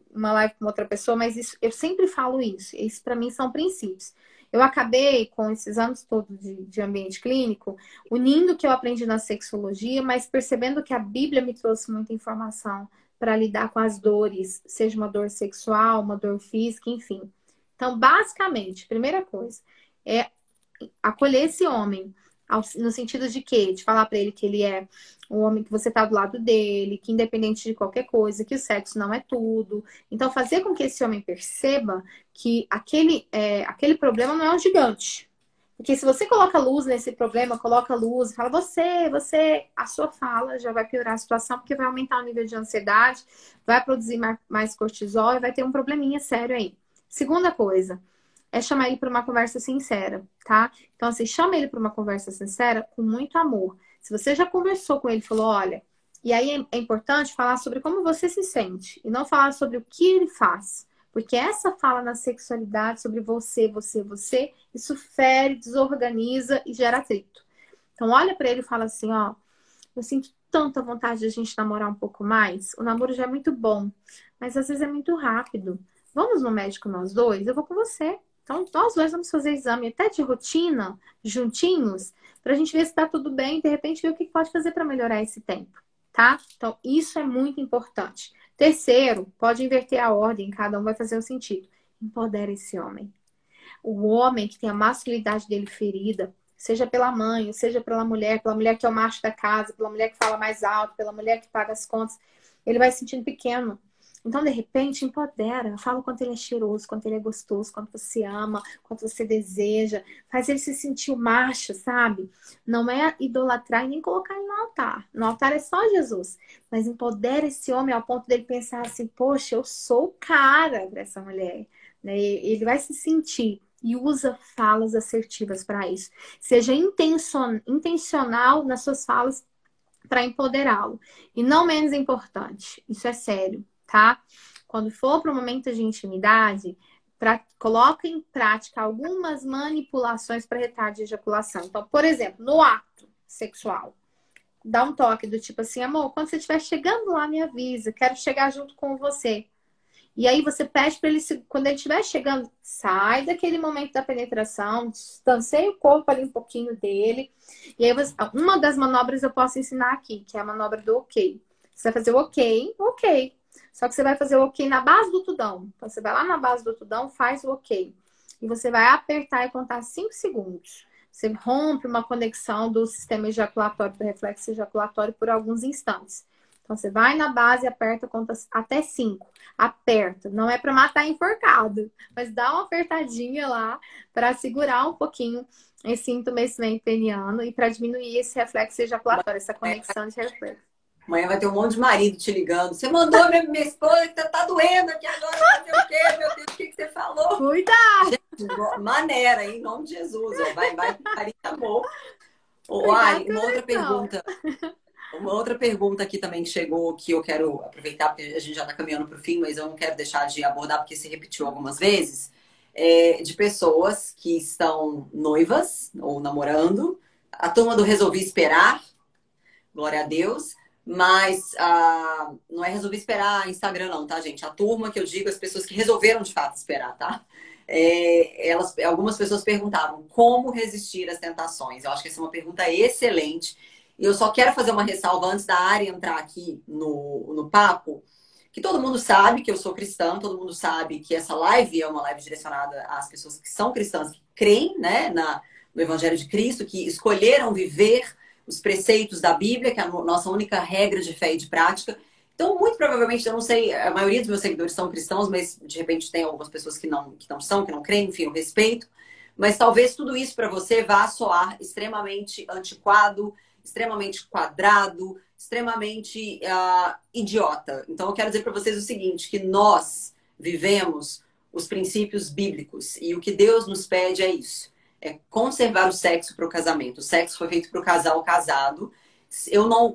uma live com outra pessoa, mas isso, eu sempre falo isso. Isso para mim são princípios. Eu acabei com esses anos todos de ambiente clínico, unindo o que eu aprendi na sexologia, mas percebendo que a Bíblia me trouxe muita informação para lidar com as dores, seja uma dor sexual, uma dor física, enfim. Então, basicamente, primeira coisa é acolher esse homem, no sentido de quê? De falar para ele que ele é um homem, que você tá do lado dele, que independente de qualquer coisa, que o sexo não é tudo. Então, fazer com que esse homem perceba que aquele problema não é um gigante. Porque se você coloca luz nesse problema, coloca luz e fala: a sua fala já vai piorar a situação, porque vai aumentar o nível de ansiedade, vai produzir mais cortisol e vai ter um probleminha sério aí. Segunda coisa, é chamar ele para uma conversa sincera, tá? Então, assim, chama ele para uma conversa sincera com muito amor. Se você já conversou com ele, falou: olha, e aí é importante falar sobre como você se sente e não falar sobre o que ele faz. Porque essa fala na sexualidade sobre você, isso fere, desorganiza e gera atrito. Então, olha para ele e fala assim: ó, eu sinto tanta vontade de a gente namorar um pouco mais? O namoro já é muito bom, mas às vezes é muito rápido. Vamos no médico nós dois? Eu vou com você. Então, nós dois vamos fazer exame até de rotina, juntinhos, pra gente ver se tá tudo bem e de repente ver o que pode fazer para melhorar esse tempo, tá? Então, isso é muito importante. Terceiro, pode inverter a ordem, cada um vai fazer o sentido. Empodera esse homem. O homem que tem a masculinidade dele ferida, seja pela mãe, seja pela mulher que é o macho da casa, pela mulher que fala mais alto, pela mulher que paga as contas, ele vai se sentindo pequeno. Então, de repente, empodera. Fala o quanto ele é cheiroso, quanto ele é gostoso, quanto você ama, quanto você deseja. Faz ele se sentir o macho, sabe? Não é idolatrar e nem colocar ele no altar. No altar é só Jesus. Mas empodera esse homem ao ponto dele pensar assim, poxa, eu sou o cara dessa mulher. Né? Ele vai se sentir e usa falas assertivas para isso. Seja intencional nas suas falas para empoderá-lo. E não menos importante, isso é sério, tá? Quando for para o momento de intimidade, coloca em prática algumas manipulações para retardo de ejaculação. Então, por exemplo, no ato sexual, dá um toque do tipo assim, amor, quando você estiver chegando lá, me avisa, quero chegar junto com você. E aí você pede para ele, quando ele estiver chegando, sai daquele momento da penetração, distancie o corpo ali um pouquinho dele. E aí uma das manobras eu posso ensinar aqui, que é a manobra do ok. Você vai fazer o ok, ok. Só que você vai fazer o ok na base do tudão. Então você vai lá na base do tudão, faz o ok. E você vai apertar e contar 5 segundos. Você rompe uma conexão do sistema ejaculatório, do reflexo ejaculatório por alguns instantes. Então, você vai na base e aperta, conta até 5. Aperta. Não é para matar enforcado, mas dá uma apertadinha lá para segurar um pouquinho esse entumecimento peniano e para diminuir esse reflexo ejaculatório, essa conexão de reflexo. Amanhã vai ter um monte de marido te ligando. Você mandou minha esposa que tá doendo aqui agora, fazer o quê, meu Deus? O que você falou? Cuidado! Gente, maneira, em nome de Jesus. Ó. Vai, marido, tá bom. Ô, Ari, uma outra pergunta. Uma outra pergunta aqui também que chegou, que eu quero aproveitar, porque a gente já está caminhando para o fim, mas eu não quero deixar de abordar, porque se repetiu algumas vezes, de pessoas que estão noivas ou namorando. A turma do Resolvi Esperar, glória a Deus, mas não é Resolvi Esperar Instagram não, tá, gente? A turma que eu digo, as pessoas que resolveram de fato esperar, tá? Algumas pessoas perguntavam como resistir às tentações. Eu acho que essa é uma pergunta excelente. E eu só quero fazer uma ressalva antes da Ari entrar aqui no papo, que todo mundo sabe que eu sou cristã, todo mundo sabe que essa live é uma live direcionada às pessoas que são cristãs, que creem, né, no Evangelho de Cristo, que escolheram viver os preceitos da Bíblia, que é a nossa única regra de fé e de prática. Então, muito provavelmente, eu não sei, a maioria dos meus seguidores são cristãos, mas de repente tem algumas pessoas que não são, que não creem, enfim, eu respeito. Mas talvez tudo isso para você vá soar extremamente antiquado, extremamente quadrado, extremamente idiota. Então, eu quero dizer para vocês o seguinte, que nós vivemos os princípios bíblicos e o que Deus nos pede é isso, é conservar o sexo para o casamento. O sexo foi feito para o casal casado.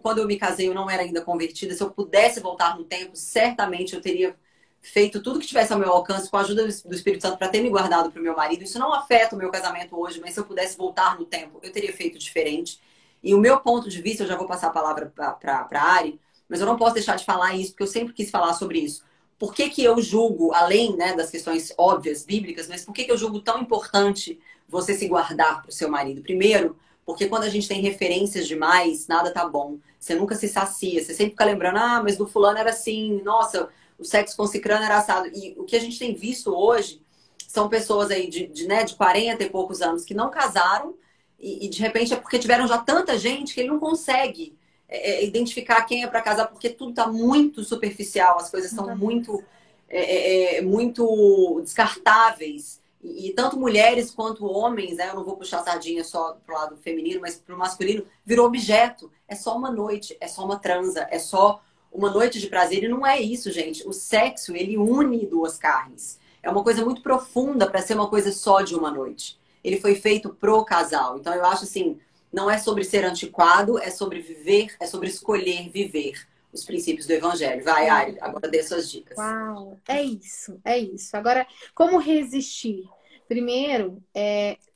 Quando eu me casei, eu não era ainda convertida. Se eu pudesse voltar no tempo, certamente eu teria feito tudo que tivesse ao meu alcance com a ajuda do Espírito Santo para ter me guardado para o meu marido. Isso não afeta o meu casamento hoje, mas se eu pudesse voltar no tempo, eu teria feito diferente. E o meu ponto de vista, eu já vou passar a palavra para a Ari, mas eu não posso deixar de falar isso, porque eu sempre quis falar sobre isso. Por que eu julgo, além, né, das questões óbvias, bíblicas, mas por que eu julgo tão importante você se guardar para o seu marido? Primeiro, porque quando a gente tem referências demais, nada tá bom. Você nunca se sacia, você sempre fica lembrando, mas do fulano era assim, nossa, o sexo com cicrano era assado. E o que a gente tem visto hoje são pessoas aí de 40 e poucos anos que não casaram, e de repente é porque tiveram já tanta gente que ele não consegue identificar quem é para casar, porque tudo está muito superficial, as coisas são muito descartáveis. E tanto mulheres quanto homens, né? Eu não vou puxar a sardinha só pro lado feminino, mas pro masculino, virou objeto. É só uma noite, é só uma transa, é só uma noite de prazer. E não é isso, gente. O sexo, ele une duas carnes. É uma coisa muito profunda para ser uma coisa só de uma noite. Ele foi feito pro casal. Então eu acho assim, não é sobre ser antiquado, é sobre viver, é sobre escolher viver os princípios do Evangelho. Vai, Ari, agora dê suas dicas. Uau, é isso, é isso. Agora, como resistir? Primeiro,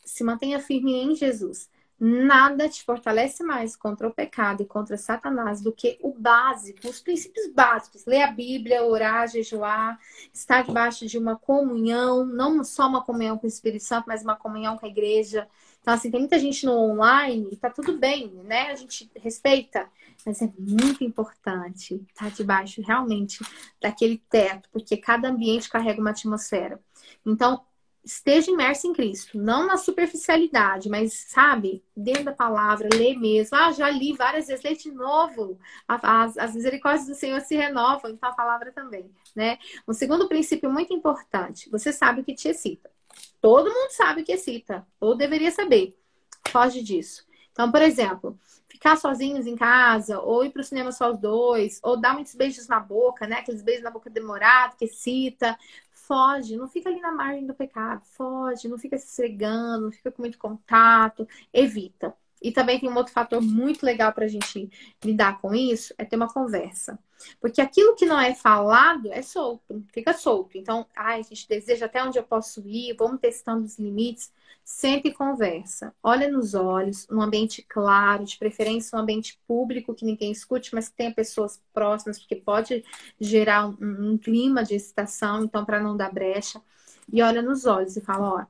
se mantenha firme em Jesus. Nada te fortalece mais contra o pecado e contra Satanás do que o básico, os princípios básicos. Ler a Bíblia, orar, jejuar, estar debaixo de uma comunhão, não só uma comunhão com o Espírito Santo, mas uma comunhão com a igreja. Então, assim, tem muita gente no online e tá tudo bem, né? A gente respeita, mas é muito importante estar debaixo realmente daquele teto, porque cada ambiente carrega uma atmosfera. Então, esteja imerso em Cristo, não na superficialidade, mas, sabe, dentro da palavra, lê mesmo. Ah, já li várias vezes, lê de novo. As misericórdias do Senhor se renovam, então a palavra também, né? Um segundo princípio muito importante, você sabe o que te excita. Todo mundo sabe o que excita, ou deveria saber. Foge disso. Então, por exemplo, ficar sozinhos em casa, ou ir pro cinema só os dois, ou dar muitos beijos na boca, né? Aqueles beijos na boca demorado, que excita. Foge, não fica ali na margem do pecado. Foge, não fica se esfregando, não fica com muito contato. Evita. E também tem um outro fator muito legal para a gente lidar com isso, é ter uma conversa. Porque aquilo que não é falado é solto, fica solto. Então, ai, a gente deseja até onde eu posso ir, vamos testando os limites. Senta e conversa. Olha nos olhos, num ambiente claro, de preferência um ambiente público que ninguém escute, mas que tenha pessoas próximas, porque pode gerar um clima de excitação, então para não dar brecha. E olha nos olhos e fala, ó,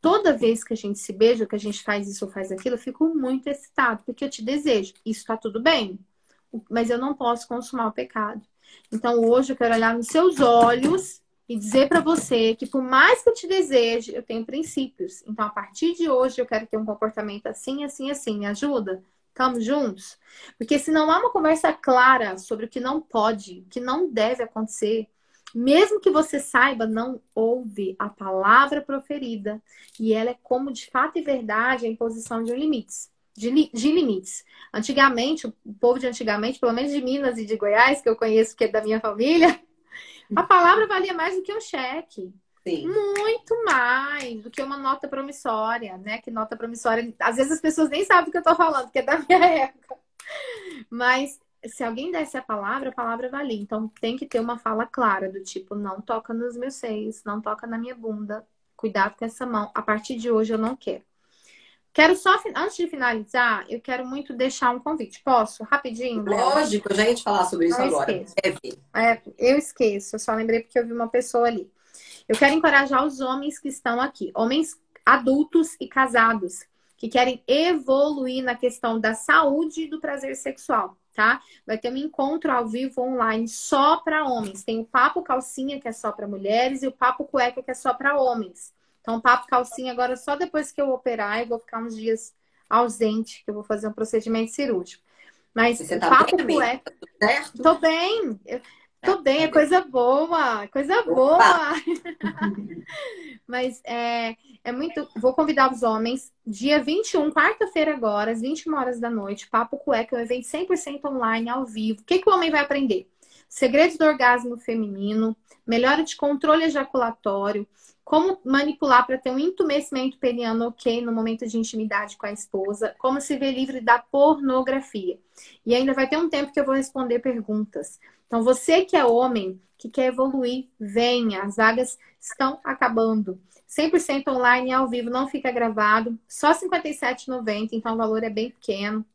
toda vez que a gente se beija, que a gente faz isso ou faz aquilo, eu fico muito excitado, porque eu te desejo. Isso tá tudo bem, mas eu não posso consumar o pecado. Então hoje eu quero olhar nos seus olhos e dizer para você que por mais que eu te deseje, eu tenho princípios. Então, a partir de hoje, eu quero ter um comportamento assim, assim, assim. Me ajuda? Estamos juntos? Porque se não há uma conversa clara sobre o que não pode, o que não deve acontecer, mesmo que você saiba, não ouve a palavra proferida. E ela é como, de fato e verdade, a imposição de limites. De limites. Antigamente, o povo de antigamente, pelo menos de Minas e de Goiás, que eu conheço, que é da minha família, a palavra valia mais do que um cheque. Sim. Muito mais do que uma nota promissória, né? Que nota promissória, às vezes as pessoas nem sabem do que eu tô falando, que é da minha época. Mas se alguém desse a palavra valia. Então tem que ter uma fala clara, do tipo, não toca nos meus seios, não toca na minha bunda, cuidado com essa mão. A partir de hoje eu não quero. Quero só, antes de finalizar, eu quero muito deixar um convite. Posso? Rapidinho, Bela? Lógico, eu já ia te falar sobre isso Não agora. esqueço. Eu esqueço, eu só lembrei porque eu vi uma pessoa ali. Eu quero encorajar os homens que estão aqui, homens adultos e casados, que querem evoluir na questão da saúde e do prazer sexual, tá? Vai ter um encontro ao vivo online só para homens. Tem o Papo Calcinha, que é só para mulheres, e o Papo Cueca, que é só para homens. Então, Papo Calcinha agora só depois que eu operar, eu vou ficar uns dias ausente, que eu vou fazer um procedimento cirúrgico. Mas Você tá Papo bem, amiga? Cueca... Tá tudo certo? Tô bem. Tô bem, é coisa boa, coisa boa. Mas é muito. Vou convidar os homens, dia 21, quarta-feira agora, às 21 horas da noite, Papo Cueca, um evento 100% online, ao vivo. O que que o homem vai aprender? Segredos do orgasmo feminino, melhora de controle ejaculatório, como manipular para ter um entumecimento peniano ok no momento de intimidade com a esposa, como se ver livre da pornografia. E ainda vai ter um tempo que eu vou responder perguntas. Então, você que é homem, que quer evoluir, venha. As vagas estão acabando. 100% online, ao vivo, não fica gravado. Só R$ 57,90, então o valor é bem pequeno.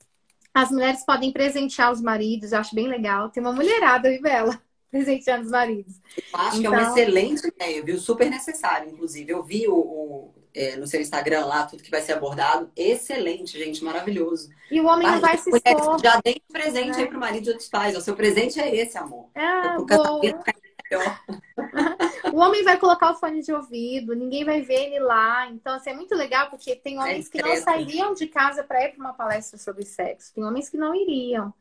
As mulheres podem presentear os maridos, eu acho bem legal. Tem uma mulherada aí, Bela, presenteando os maridos. Eu acho que é uma excelente ideia, viu? Super necessário, inclusive. Eu vi no seu Instagram lá, tudo que vai ser abordado. Excelente, gente, maravilhoso. E o homem não vai se expor. Já dei um presente aí pro marido de outros pais. O seu presente é esse, amor. Ah, o casamento ficar melhor. O homem vai colocar o fone de ouvido, ninguém vai ver ele lá. Então, assim, é muito legal, porque tem homens que não sairiam de casa para ir para uma palestra sobre sexo. Tem homens que não iriam.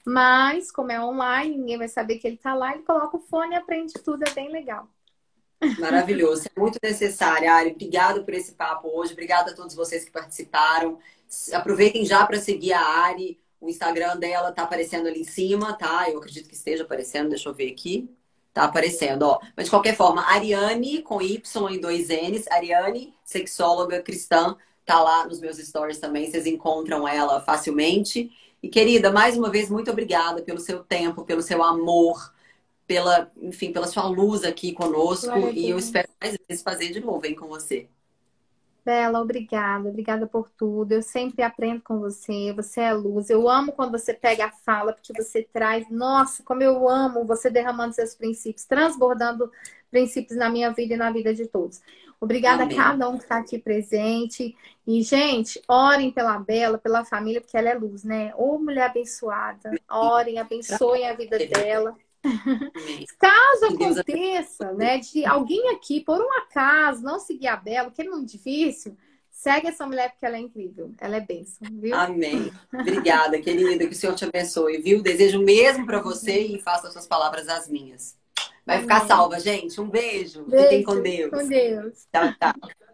Mas, como é online, ninguém vai saber que ele tá lá, ele coloca o fone e aprende tudo, é bem legal. Maravilhoso, é muito necessário, Ari. Obrigada por esse papo hoje. Obrigada a todos vocês que participaram. Aproveitem já para seguir a Ari. O Instagram dela tá aparecendo ali em cima, tá? Eu acredito que esteja aparecendo. Deixa eu ver aqui. Tá aparecendo, ó. Mas de qualquer forma, Ariane com Y e 2 N's. Ariane, sexóloga cristã. Tá lá nos meus stories também. Vocês encontram ela facilmente. E, querida, mais uma vez, muito obrigada pelo seu tempo, pelo seu amor, pela sua luz aqui conosco. E eu espero mais vezes fazer de novo, hein, com você. Bela, obrigada, obrigada por tudo. Eu sempre aprendo com você, você é luz. Eu amo quando você pega a fala, porque você traz, nossa, como eu amo você derramando seus princípios, transbordando princípios na minha vida e na vida de todos. Obrigada a Amém. cada um que está aqui presente. E, gente, orem pela Bela, pela família, porque ela é luz, né? Ô, mulher abençoada. Orem, abençoem a vida dela. Amém. Caso Que Deus aconteça, né, de alguém aqui, por um acaso, não seguir a Bela, que é muito difícil, segue essa mulher porque ela é incrível. Ela é bênção, viu? Amém. Obrigada, querida. Que o Senhor te abençoe, viu? Desejo o mesmo para você e faça as suas palavras as minhas. Vai ficar Amém. salva, gente. Um beijo. Fiquem com Beijo. Com Deus. Deus. Tchau, tchau.